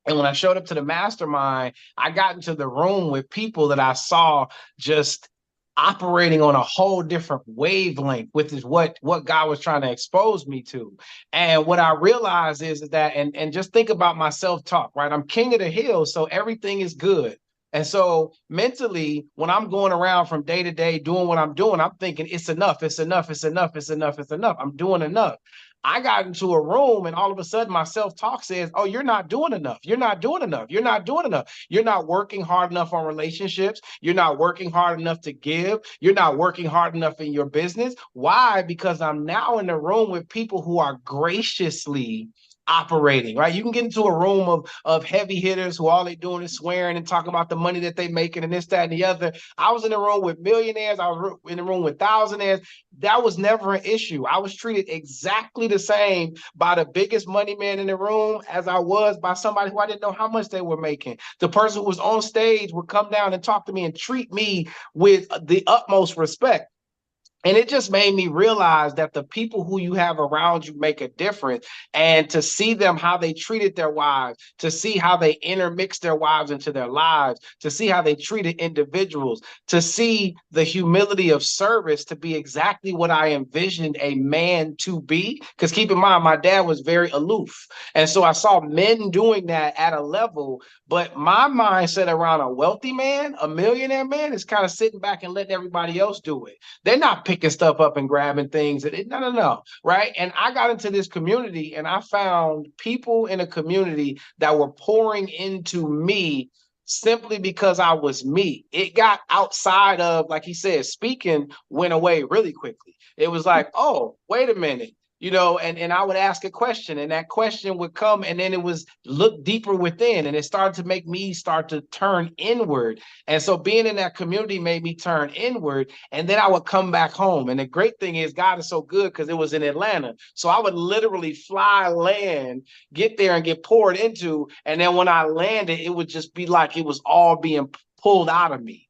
and when I showed up to the mastermind, I got into the room with people that I saw just operating on a whole different wavelength, which is what God was trying to expose me to. And what I realized is that, and just think about my self-talk, right? I'm king of the hill, so everything is good. And so mentally, when I'm going around from day to day doing what I'm doing, I'm thinking it's enough, it's enough, it's enough, it's enough, it's enough. I'm doing enough. I got into a room and all of a sudden my self-talk says, oh, you're not doing enough. You're not doing enough. You're not doing enough. You're not working hard enough on relationships. You're not working hard enough to give. You're not working hard enough in your business. Why? Because I'm now in the room with people who are graciously operating, right? You can get into a room of heavy hitters who all they doing is swearing and talking about the money that they making and this, that, and the other. I was in the room with millionaires. I was in the room with thousandaires. That was never an issue. I was treated exactly the same by the biggest money man in the room as I was by somebody who I didn't know how much they were making. The person who was on stage would come down and talk to me and treat me with the utmost respect. And it just made me realize that the people who you have around you make a difference. And to see them, how they treated their wives, to see how they intermixed their wives into their lives, to see how they treated individuals, to see the humility of service to be exactly what I envisioned a man to be. Because keep in mind, my dad was very aloof. And so I saw men doing that at a level, but my mindset around a wealthy man, a millionaire man, is kind of sitting back and letting everybody else do it. They're not picking stuff up and grabbing things. No, no, no. Right. And I got into this community and I found people in a community that were pouring into me simply because I was me. It got outside of, like he said, speaking went away really quickly. It was like, oh, wait a minute. And I would ask a question and that question would come and then it was look deeper within and it started to make me start to turn inward. And so being in that community made me turn inward and then I would come back home. And the great thing is, God is so good because it was in Atlanta. So I would literally fly, land, get there and get poured into. And then when I landed, it would just be like it was all being pulled out of me.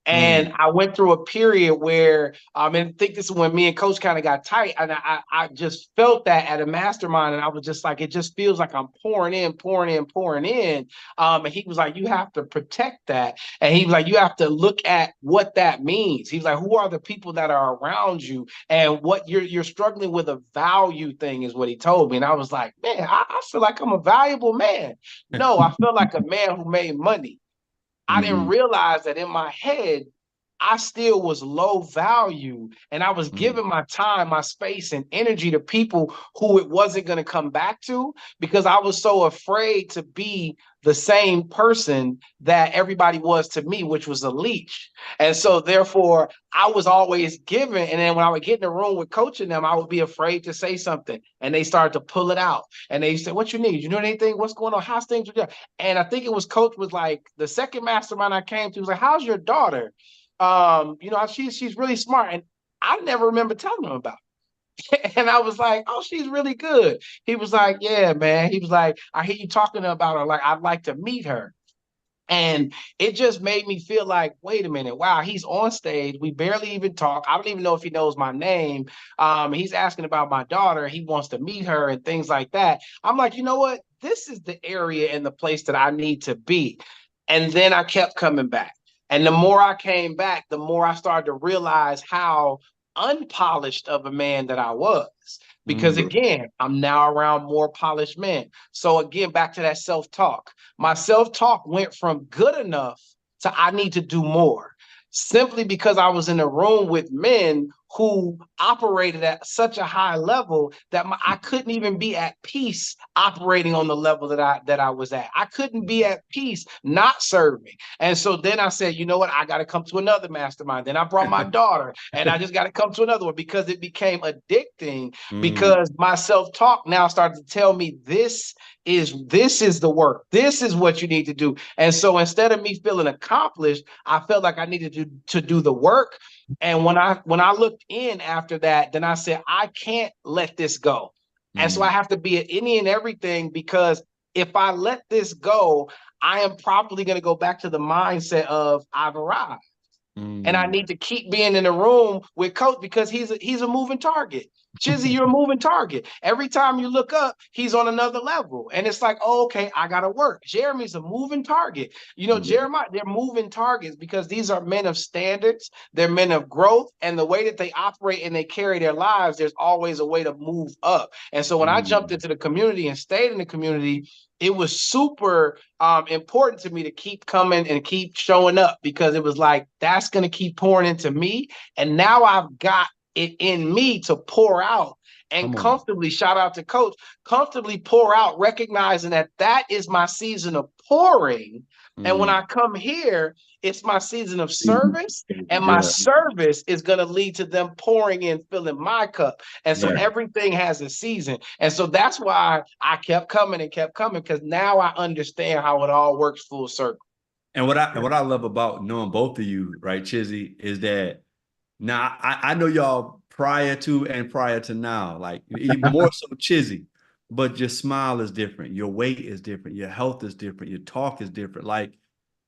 And mm, I went through a period where, and I think this is when me and Coach kind of got tight. And I just felt that at a mastermind. And I was just like, it just feels like I'm pouring in, pouring in, pouring in. And he was like, you have to protect that. And he was like, you have to look at what that means. He's like, who are the people that are around you? And what you're struggling with a value thing is what he told me. And I was like, man, I feel like I'm a valuable man. No, I feel like a man who made money. I didn't mm-hmm, realize that in my head, I still was low value, and I was giving my time, my space, and energy to people who it wasn't going to come back to, because I was so afraid to be the same person that everybody was to me, which was a leech. And so therefore I was always giving. And then when I would get in the room with coaching them, I would be afraid to say something. And they started to pull it out. And they said, what you need? You know anything? What's going on? How's things with you? And I think it was coach was like, the second mastermind I came to was like, how's your daughter? She's really smart. And I never remember telling him about it. And I was like, oh, she's really good. He was like, yeah, man. He was like, I hear you talking about her. Like, I'd like to meet her. And it just made me feel like, wait a minute, wow, he's on stage. We barely even talk. I don't even know if he knows my name. He's asking about my daughter. He wants to meet her and things like that. I'm like, you know what? This is the area and the place that I need to be. And then I kept coming back. And the more I came back, the more I started to realize how unpolished of a man that I was. Because again, I'm now around more polished men. So again, back to that self-talk. My self-talk went from good enough to I need to do more, simply because I was in a room with men who operated at such a high level that I couldn't even be at peace operating on the level that I was at. I couldn't be at peace not serving. And so then I said, you know what? I got to come to another mastermind. Then I brought my daughter, and I just got to come to another one, because it became addicting, because my self-talk now started to tell me this is the work. This is what you need to do. And so instead of me feeling accomplished, I felt like I needed to do the work. And when I looked in after that, then I said, I can't let this go. And so I have to be at any and everything, because if I let this go, I am probably going to go back to the mindset of I've arrived. And I need to keep being in the room with coach, because he's a moving target. Chizzy, you're a moving target. Every time you look up, he's on another level. And it's like, oh, okay, I got to work. Jeremy's a moving target. Jeremiah, they're moving targets, because these are men of standards. They're men of growth. And the way that they operate and they carry their lives, there's always a way to move up. And so when I jumped into the community and stayed in the community, it was super important to me to keep coming and keep showing up, because it was like, that's going to keep pouring into me. And now I've got it in me to pour out and comfortably, shout out to coach, comfortably pour out, recognizing that is my season of pouring. And when I come here, it's my season of service, and my service is going to lead to them pouring in, filling my cup. And so everything has a season. And so that's why I kept coming and kept coming, because now I understand how it all works full circle. And what I love about knowing both of you, right, Chizzy, is that now I know y'all prior to now, like even more so Chizzy, but your smile is different, your weight is different, your health is different, your talk is different. Like,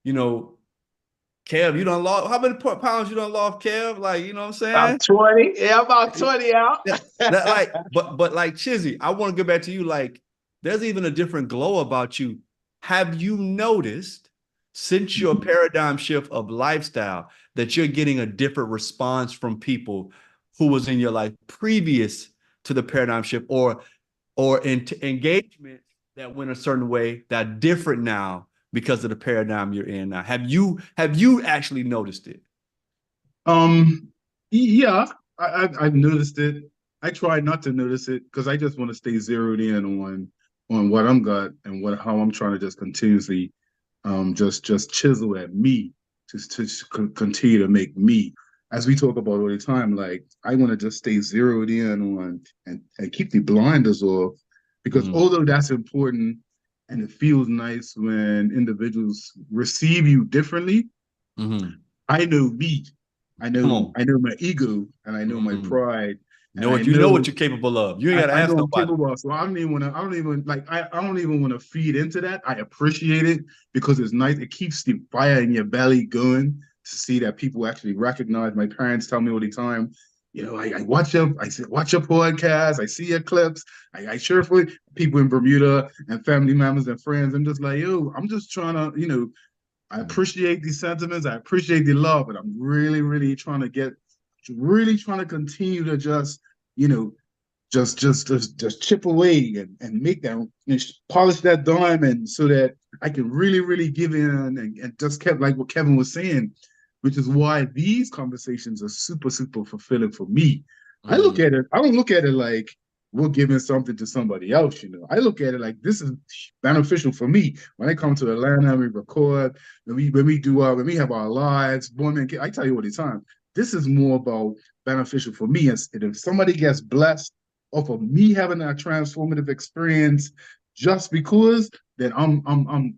Kev, you done lost, how many pounds you done lost, Kev? Like, you know what I'm saying? About 20. Yeah, about 20 out. But like Chizzy, I want to go back to you. Like, there's even a different glow about you. Have you noticed, since your paradigm shift of lifestyle, that you're getting a different response from people who was in your life previous to the paradigm shift, or engagement that went a certain way that are different now because of the paradigm you're in now? Have you actually noticed it? Yeah, I've noticed it. I try not to notice it, because I just want to stay zeroed in on what I'm got and how I'm trying to just continuously just chisel at me to continue to make me. As we talk about all the time, like, I want to just stay zeroed in on and keep the blinders off, because although that's important and it feels nice when individuals receive you differently, I know me. I know my ego, and I know my pride. Know what you're capable of. You ain't gotta ask nobody. I'm capable of, so I don't even want to feed into that. I appreciate it, because it's nice. It keeps the fire in your belly going to see that people actually recognize. My parents tell me all the time, I watch your podcast, I see your clips, I share for people in Bermuda and family members and friends. I'm just like, yo, I'm just trying to, I appreciate these sentiments, I appreciate the love, but I'm really, really trying to continue to just, just chip away and make that, polish that diamond, so that I can really, really give in, and just kept, like what Kevin was saying, which is why these conversations are super, super fulfilling for me. I look Mm, at it, I don't look at it like we're giving something to somebody else, you know. I look at it like this is beneficial for me. When I come to Atlanta, we record, when we have our lives, boy, man, I tell you all the time, this is more about beneficial for me. And if somebody gets blessed off of me having that transformative experience just because, then I'm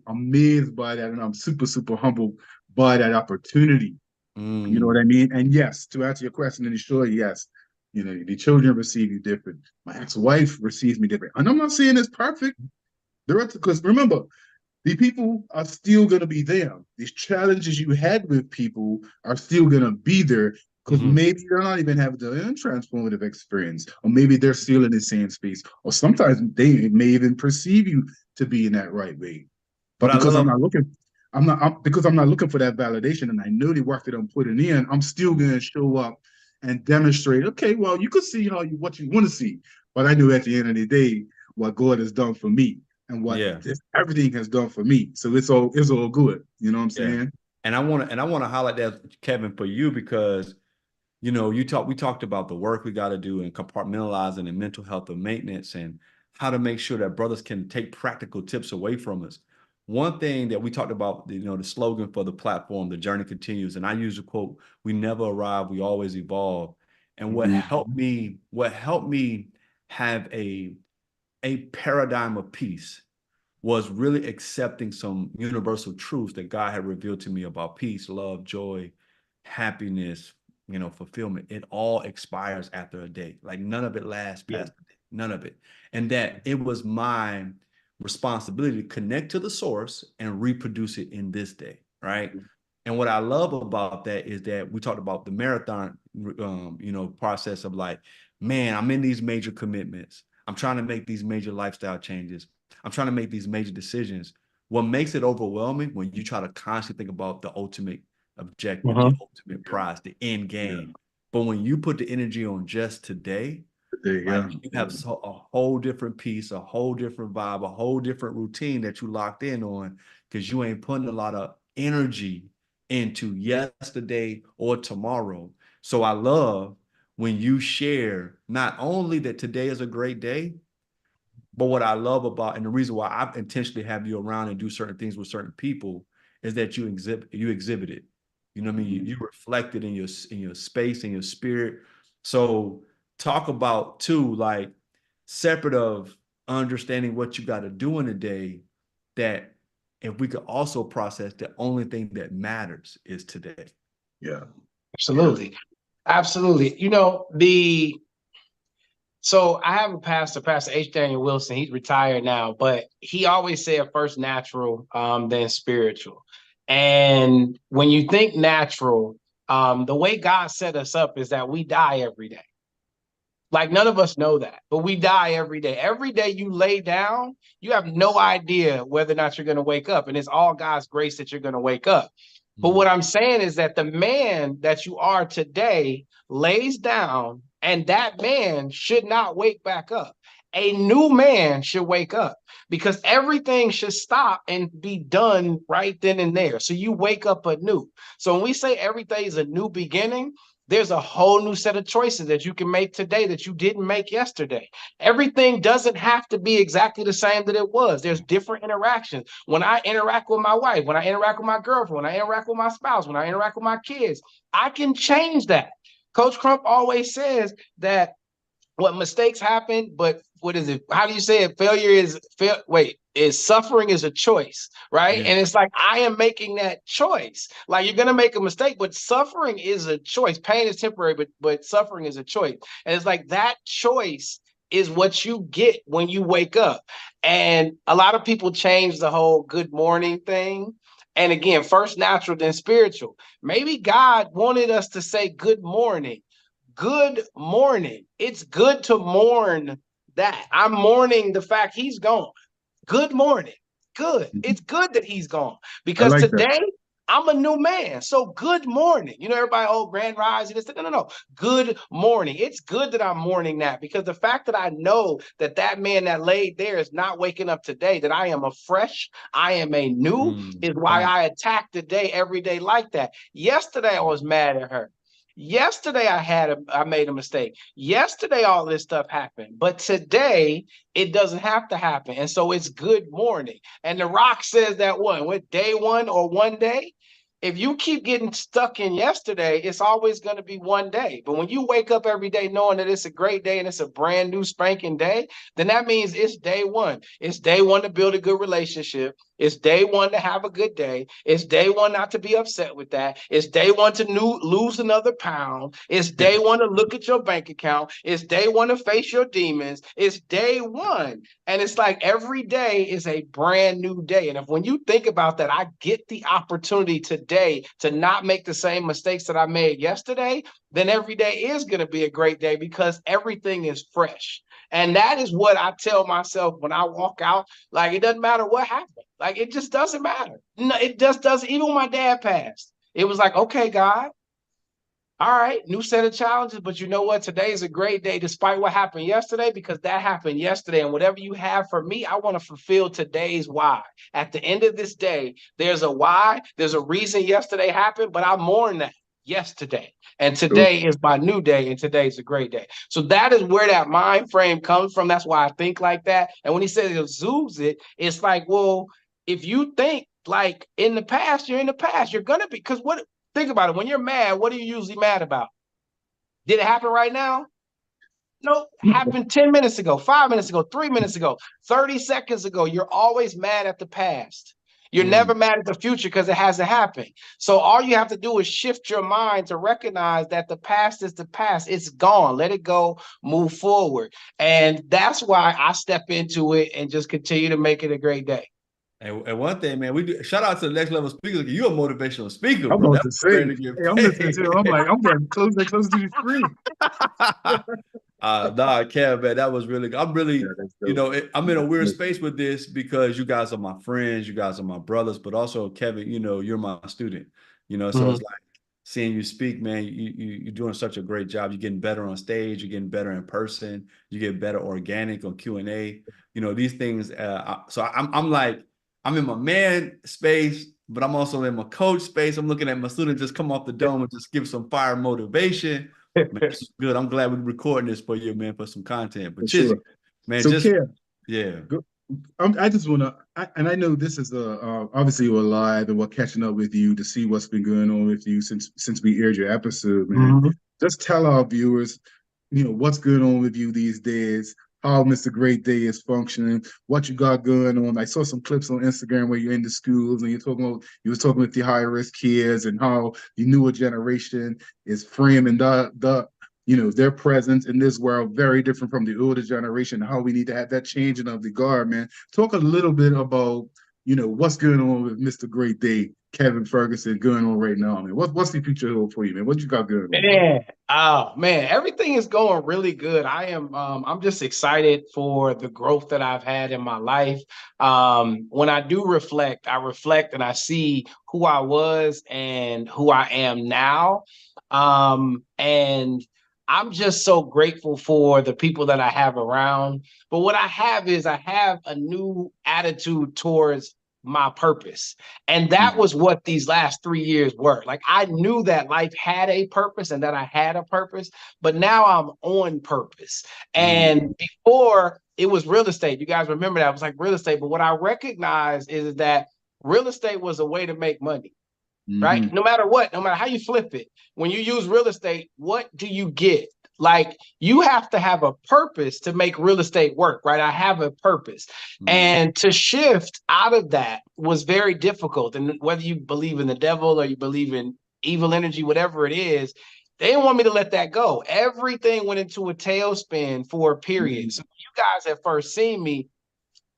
amazed by that, and I'm super, super humbled by that opportunity. You know mm. what I mean? And yes, to answer your question, in short, yes, you know, the children receive you different. My ex-wife receives me different. And I'm not saying it's perfect. Because remember, the people are still going to be there. These challenges you had with people are still going to be there because Mhm. maybe they're not even having the transformative experience, or maybe they're still in the same space, or sometimes they may even perceive you to be in that right way. But But I because I'm love, not looking, because I'm not looking for that validation, and I know the work that I'm putting in, I'm still going to show up and demonstrate. Okay, well, you can see what you want to see, but I know at the end of the day what God has done for me and what yeah, everything has done for me. So it's all good. You know what I'm yeah. saying? And I want to highlight that, Kevin, for you because we talked about the work we got to do and compartmentalizing and mental health and maintenance and how to make sure that brothers can take practical tips away from us. One thing that we talked about, the slogan for the platform, the journey continues, and I use the quote, "We never arrive, we always evolve." And what helped me have a paradigm of peace was really accepting some universal truths that God had revealed to me about peace, love, joy, happiness, fulfillment. It all expires after a day. Like none of it lasts Yeah. past the day, none of it. And that it was my responsibility to connect to the source and reproduce it in this day, right? And what I love about that is that we talked about the marathon, process of like, man, I'm in these major commitments. I'm trying to make these major lifestyle changes. I'm trying to make these major decisions. What makes it overwhelming when you try to constantly think about the ultimate objective, Uh-huh. the ultimate prize, the end Yeah. game. But when you put the energy on just today, like Yeah. you have a whole different piece, a whole different vibe, a whole different routine that you locked in on because you ain't putting a lot of energy into yesterday or tomorrow. So I love when you share not only that today is a great day, but what I love about, and the reason why I intentionally have you around and do certain things with certain people is that you exhibit it. You know what I mean? You reflect it in your space, in your spirit. So talk about too, like separate of understanding what you got to do in a day, that if we could also process the only thing that matters is today. Yeah. Yeah. Absolutely. Absolutely. So I have a pastor, Pastor H. Daniel Wilson. He's retired now, but he always said first natural, then spiritual. And when you think natural, the way God set us up is that we die every day. Like none of us know that, but we die every day. Every day you lay down, you have no idea whether or not you're going to wake up. And it's all God's grace that you're going to wake up. But Mm. what I'm saying is that the man that you are today lays down, and that man should not wake back up. A new man should wake up because everything should stop and be done right then and there. So you wake up anew. So when we say everything is a new beginning, there's a whole new set of choices that you can make today that you didn't make yesterday. Everything doesn't have to be exactly the same that it was. There's different interactions. When I interact with my wife, when I interact with my girlfriend, when I interact with my spouse, when I interact with my kids, I can change that. Coach Crump always says that what mistakes happen, but what is it? How do you say it? Is suffering is a choice, right? Yeah. And it's like I am making that choice. Like you're gonna make a mistake, but suffering is a choice. Pain is temporary, but suffering is a choice. And it's like that choice is what you get when you wake up. And a lot of people change the whole good morning thing. And again, first natural, then spiritual. Maybe God wanted us to say good morning. Good morning. It's good to mourn that. I'm mourning the fact he's gone. Good morning. Good. Mhm. It's good that he's gone I because like that. today I'm a new man. So good morning. You know, everybody, oh, grand rising. No. Good morning. It's good that I'm mourning that, because the fact that I know that that man that laid there is not waking up today, that I am a fresh, I am a new, is Come why on. I attack the day every day like that. Yesterday, I was mad at her. Yesterday, I made a mistake. Yesterday, all this stuff happened. But today, it doesn't have to happen. And so it's good morning. And The Rock says that with day one or one day, if you keep getting stuck in yesterday, it's always going to be one day. But when you wake up every day knowing that it's a great day and it's a brand new spanking day, then that means it's day one. It's day one to build a good relationship. It's day one to have a good day. It's day one not to be upset with that. It's day one to lose another pound. It's day one to look at your bank account. It's day one to face your demons. It's day one. And it's like every day is a brand new day. And if when you think about that, I get the opportunity today to not make the same mistakes that I made yesterday, then every day is going to be a great day because everything is fresh. And that is what I tell myself when I walk out. Like, it doesn't matter what happened. Like, it just doesn't matter. No, it just doesn't. Even when my dad passed, it was like, okay, God, all right, new set of challenges, but you know what? Today is a great day despite what happened yesterday, because that happened yesterday. And whatever you have for me, I want to fulfill today's why. At the end of this day, there's a why, there's a reason yesterday happened, but I mourn that yesterday. And today is my new day, and today's a great day. So that is where that mind frame comes from. That's why I think like that. And when he says it exudes it, it's like, well, if you think like in the past, you're in the past. You're gonna be, because what, think about it. When you're mad, what are you usually mad about? Did it happen right now? No, happened 10 minutes ago, 5 minutes ago, 3 minutes ago, 30 seconds ago. You're always mad at the past. You're never mad at the future because it hasn't happened. So all you have to do is shift your mind to recognize that the past is the past. It's gone. Let it go, move forward. And that's why I step into it and just continue to make it a great day. And one thing, man, we do shout out to the next level speaker. You're a motivational speaker, I'm bro. about That's to say, ready to get hey, I'm listening to paid. it. I'm like, I'm getting closer to the screen. Nah, Kev, man, that was really good. I'm Yeah, really, that's you dope. know, I'm in a weird space with this because you guys are my friends, you guys are my brothers, but also Kevin, you know, you're my student, you know, so it's like seeing you speak, man, you're doing such a great job. You're getting better on stage, you're getting better in person, you get better organic on Q&A, you know, these things. So I'm like, I'm in my man space, but I'm also in my coach space. I'm looking at my students just come off the dome and just give some fire motivation. Man, this is good. I'm glad we're recording this for you, man, for some content. But For Chizzy, sure. man, So, just Kev, yeah. go, I just want to, and I know this is obviously we're live and we're catching up with you to see what's been going on with you since we aired your episode, man. Mhm. Just tell our viewers, what's going on with you these days, how Mr. Great Day is functioning, what you got going on. I saw some clips on Instagram where you're in the schools and you was talking with the high risk kids and how the newer generation is framing their presence in this world very different from the older generation, how we need to have that changing of the guard, man. Talk a little bit about, what's going on with Mr. Great Day, Kevin Ferguson, going on right now, man. What's the future for you, man? What you got going on, bro? Man, oh man, everything is going really good. I'm just excited for the growth that I've had in my life. When I do reflect, I reflect and I see who I was and who I am now. And I'm just so grateful for the people that I have around. But what I have is I have a new attitude towards my purpose. And that was what these last 3 years were. Like, I knew that life had a purpose and that I had a purpose, but now I'm on purpose. And before, it was real estate. You guys remember that? It was like real estate. But what I recognize is that real estate was a way to make money, right? Mm-hmm. No matter what, no matter how you flip it, when you use real estate, what do you get? Like, you have to have a purpose to make real estate work, right? I have a purpose. And to shift out of that was very difficult. And whether you believe in the devil or you believe in evil energy, whatever it is, they didn't want me to let that go. Everything went into a tailspin for a period. So you guys have first seen me,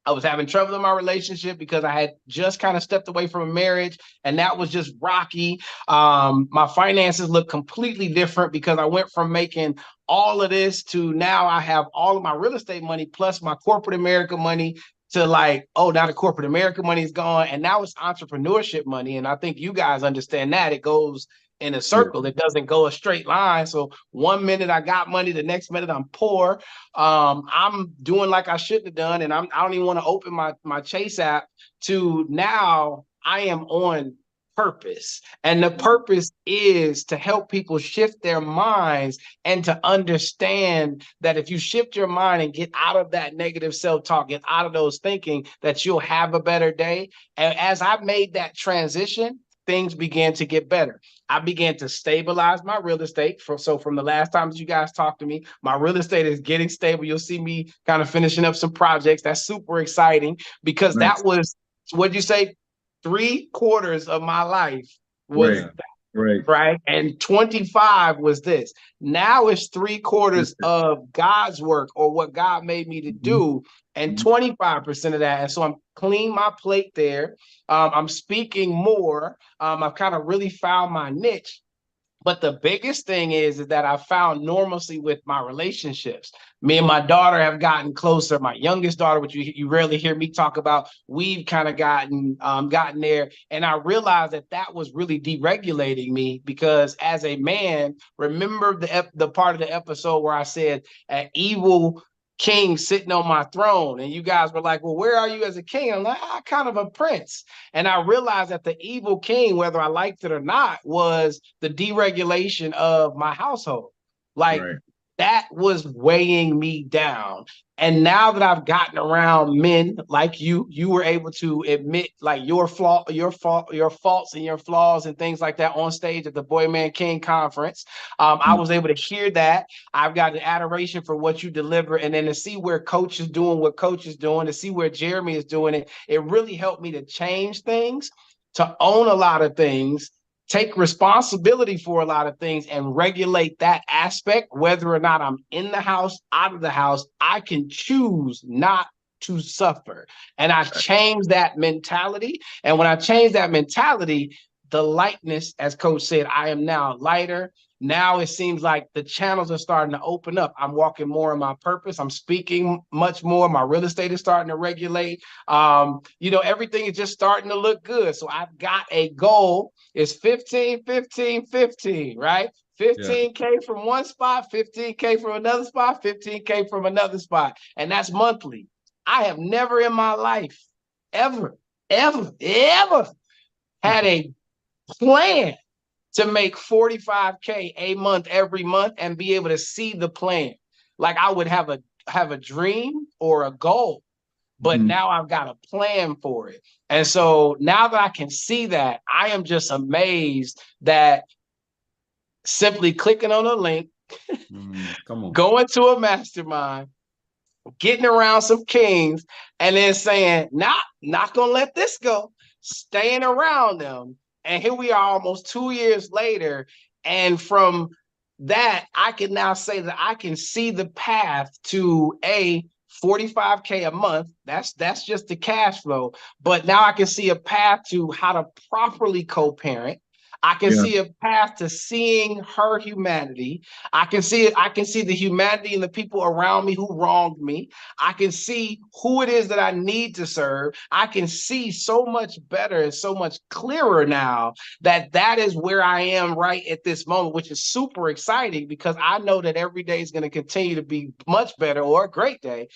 I was having trouble in my relationship because I had just kind of stepped away from a marriage, and that was just rocky. My finances look completely different because I went from making all of this to now I have all of my real estate money plus my corporate America money to like, oh, now the corporate America money is gone, and now it's entrepreneurship money. And I think you guys understand that it goes in a Yeah. circle. It doesn't go a straight line. So one minute I got money, the next minute I'm poor. I'm doing like I shouldn't have done, and I don't even want to open my Chase app to now I am on purpose. And the purpose is to help people shift their minds and to understand that if you shift your mind and get out of that negative self-talk, get out of those thinking, that you'll have a better day. And as I made that transition, things began to get better. I began to stabilize my real estate. So from the last time that you guys talked to me, my real estate is getting stable. You'll see me kind of finishing up some projects. That's super exciting because Nice. that was, what'd you say? 3/4 of my life was Right. Right. right, and 25 was this. Now it's 3/4 of God's work or what God made me to do, and 25% of that. And so I'm cleaning my plate there. I'm speaking more. I've kind of really found my niche. But the biggest thing is that I found normalcy with my relationships. Me and my daughter have gotten closer. My youngest daughter, which you rarely hear me talk about, we've kind of gotten there. And I realized that was really deregulating me because as a man, remember the part of the episode where I said an evil king sitting on my throne, and you guys were like, well, where are you as a king? I'm like, kind of a prince. And I realized that the evil king, whether I liked it or not, was the deregulation of my household. Like Right. that was weighing me down. And now that I've gotten around men like you were able to admit like your faults and your flaws and things like that on stage at the Boy Man King conference. I was able to hear that. I've got an adoration for what you deliver, and then to see where Coach is doing what Coach is doing, to see where Jeremy is doing it, it really helped me to change things, to own a lot of things, take responsibility for a lot of things, and regulate that aspect. Whether or not I'm in the house, out of the house, I can choose not to suffer. And I changed that mentality. And when I changed that mentality, the lightness, as Coach said, I am now lighter. Now it seems like the channels are starting to open up. I'm walking more in my purpose. I'm speaking much more. My real estate is starting to regulate. Everything is just starting to look good. So I've got a goal. It's 15, 15, 15, right? 15K from one spot, 15K from another spot, 15K from another spot. And that's monthly. I have never in my life, ever had a plan to make 45K a month every month and be able to see the plan. Like I would have a dream or a goal, but now I've got a plan for it. And so now that I can see that, I am just amazed that simply clicking on a link, going to a mastermind, getting around some kings, and then saying, not gonna let this go, staying around them. And here we are almost 2 years later. And from that, I can now say that I can see the path to 45K a month. That's just the cash flow. But now I can see a path to how to properly co-parent. I can see a path to seeing her humanity. I can see the humanity in the people around me who wronged me. I can see who it is that I need to serve. I can see so much better and so much clearer now that is where I am right at this moment, which is super exciting because I know that every day is going to continue to be much better or a great day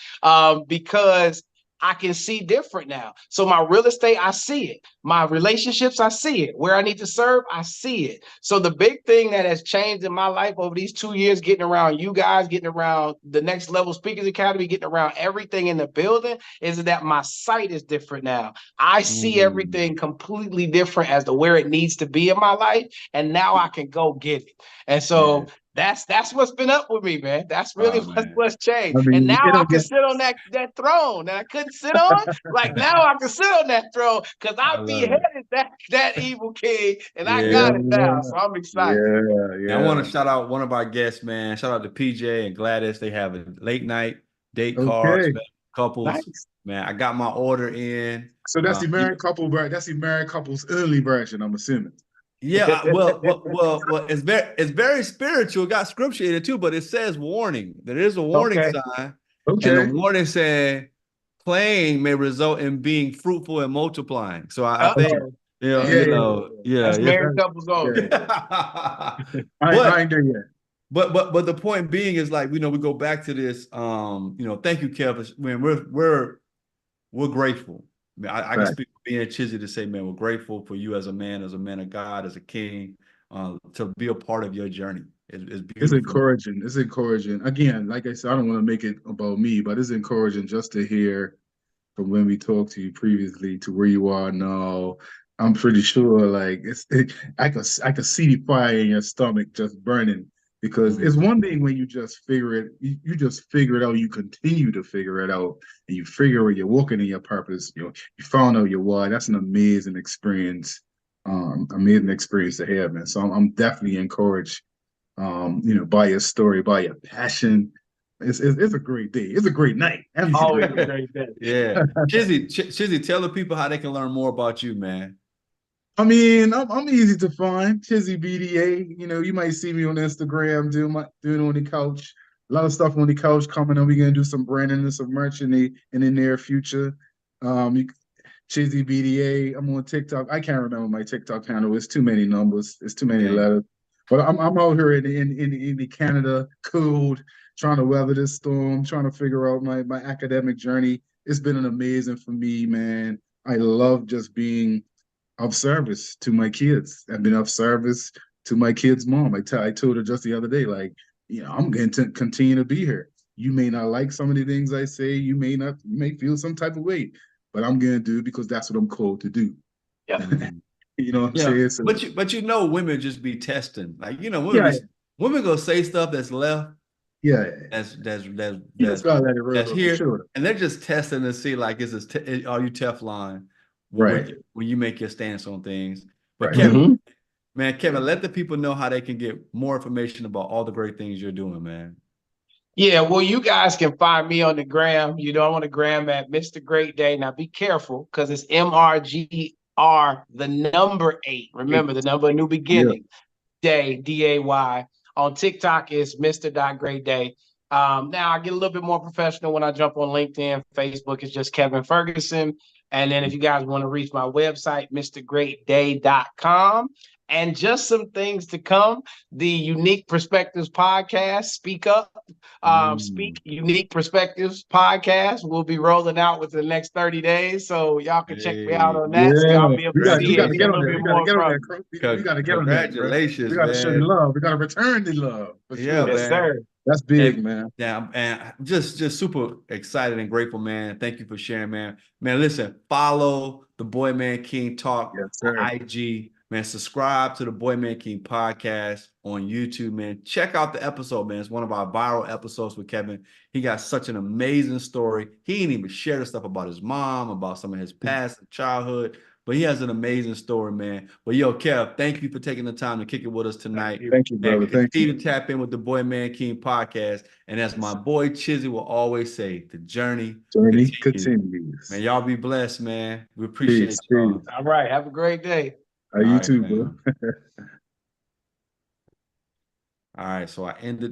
because I can see different now. So my real estate, I see it. My relationships, I see it. Where I need to serve, I see it. So the big thing that has changed in my life over these 2 years, getting around you guys, getting around the Next Level Speakers Academy, getting around everything in the building, is that my sight is different now. I see everything completely different as to where it needs to be in my life. And now I can go get it. And so that's what's been up with me, man. That's really what's changed. I mean, And now it'll I can get. sit on that throne that I couldn't sit on. Like now I can sit on that throne because I beheaded that evil king, and I got it now. So I'm excited. And I want to shout out one of our guests, man. Shout out to PJ and Gladys. They have a late night date cards, couples. Nice. Man, I got my order in. So that's the married couple, that's the married couple's early version, I'm assuming. Yeah, well, it's very spiritual. It got scripture in it too, but it says warning. There is a warning sign, and the warning said, playing may result in being fruitful and multiplying. So I think, Uh-oh. yeah, That's yeah. married couples only. I ain't there yet. But the point being is like, we go back to this. Thank you, Kevin. Man, we're grateful. I mean, I can Fact. speak for me and Chizzy to say, man, we're grateful for you as a man of God, as a king, to be a part of your journey. It's It's beautiful. encouraging. It's encouraging. Again, like I said, I don't want to make it about me, but it's encouraging just to hear from when we talked to you previously to where you are now. I'm pretty sure, like I could see the fire in your stomach just burning because it's one thing when you just figure it, you just figure it out. You continue to figure it out, and you figure it. You're walking in your purpose. You found out your why. That's an amazing experience. Amazing experience to have, man. So I'm definitely encouraged. By your story, by your passion. It's a great day. It's a great night. And it's a Always great a day. great day. Yeah. Chizzy, tell the people how they can learn more about you, man. I mean, I'm easy to find. Chizzy BDA. You might see me on Instagram doing on the couch. A lot of stuff on the couch coming up. We're gonna do some branding and some merch in the near future. Chizzy BDA. I'm on TikTok. I can't remember my TikTok handle. It's too many numbers. It's too many letters. But I'm out here in the Canada cold, trying to weather this storm, trying to figure out my academic journey. It's been an amazing for me, man. I love just being of service to my kids. I've been of service to my kid's mom. I told her just the other day, like, I'm going to continue to be here. You may not like some of the things I say. You may feel some type of way, but I'm going to do it because that's what I'm called to do. Yeah. You know what I'm Yeah, saying? So, but women just be testing. Like, yeah, women gonna say stuff that's left, yeah. You just gotta let it roll that's off your here, shoulder. and they're just testing to see like, are you Teflon Right, when you make your stance on things. But right. Kevin, Mhm. man, Kevin, let the people know how they can get more information about all the great things you're doing, man. Yeah, well, you guys can find me on the gram. I'm on the gram at Mr. Great Day. Now be careful because it's MRGR, the number 8. Remember the number of new Yeah. beginning, day, DAY. On TikTok is Mr. Great Day. Now I get a little bit more professional when I jump on LinkedIn. Facebook is just Kevin Ferguson. And then if you guys want to reach my website, mrgreatday.com. And just some things to come. The Unique Perspectives podcast, Speak Up, Speak Unique Perspectives podcast will be rolling out within the next 30 days. So y'all can check me out Hey, on that. So y'all Yeah, be able we to got we see it got and to get a get on little there. bit We got to more get on from there, me. Chris. We got to get on there, bro. We congratulations, got to show the man. love. We got to return the love for Yeah, sure. Yes, man. sir. That's big, man. Yeah, and I'm just super excited and grateful, man. Thank you for sharing, man. Man, listen, follow the Boy Man King Talk Yes, on sir. IG. Man, subscribe to the Boy Man King podcast on YouTube, man. Check out the episode, man. It's one of our viral episodes with Kevin. He got such an amazing story. He didn't even share the stuff about his mom, about some of his past and childhood, but he has an amazing story, man. But yo, Kev, thank you for taking the time to kick it with us tonight. Thank you, And brother. Thank continue you. to tap in with the Boy Man King podcast. And as my boy Chizzy will always say, the journey Journey continues. Man, continues. y'all be blessed, man. We appreciate Peace, peace. y'all. All right. Have a great day. Are All you right, too, bro? man. All right, so I ended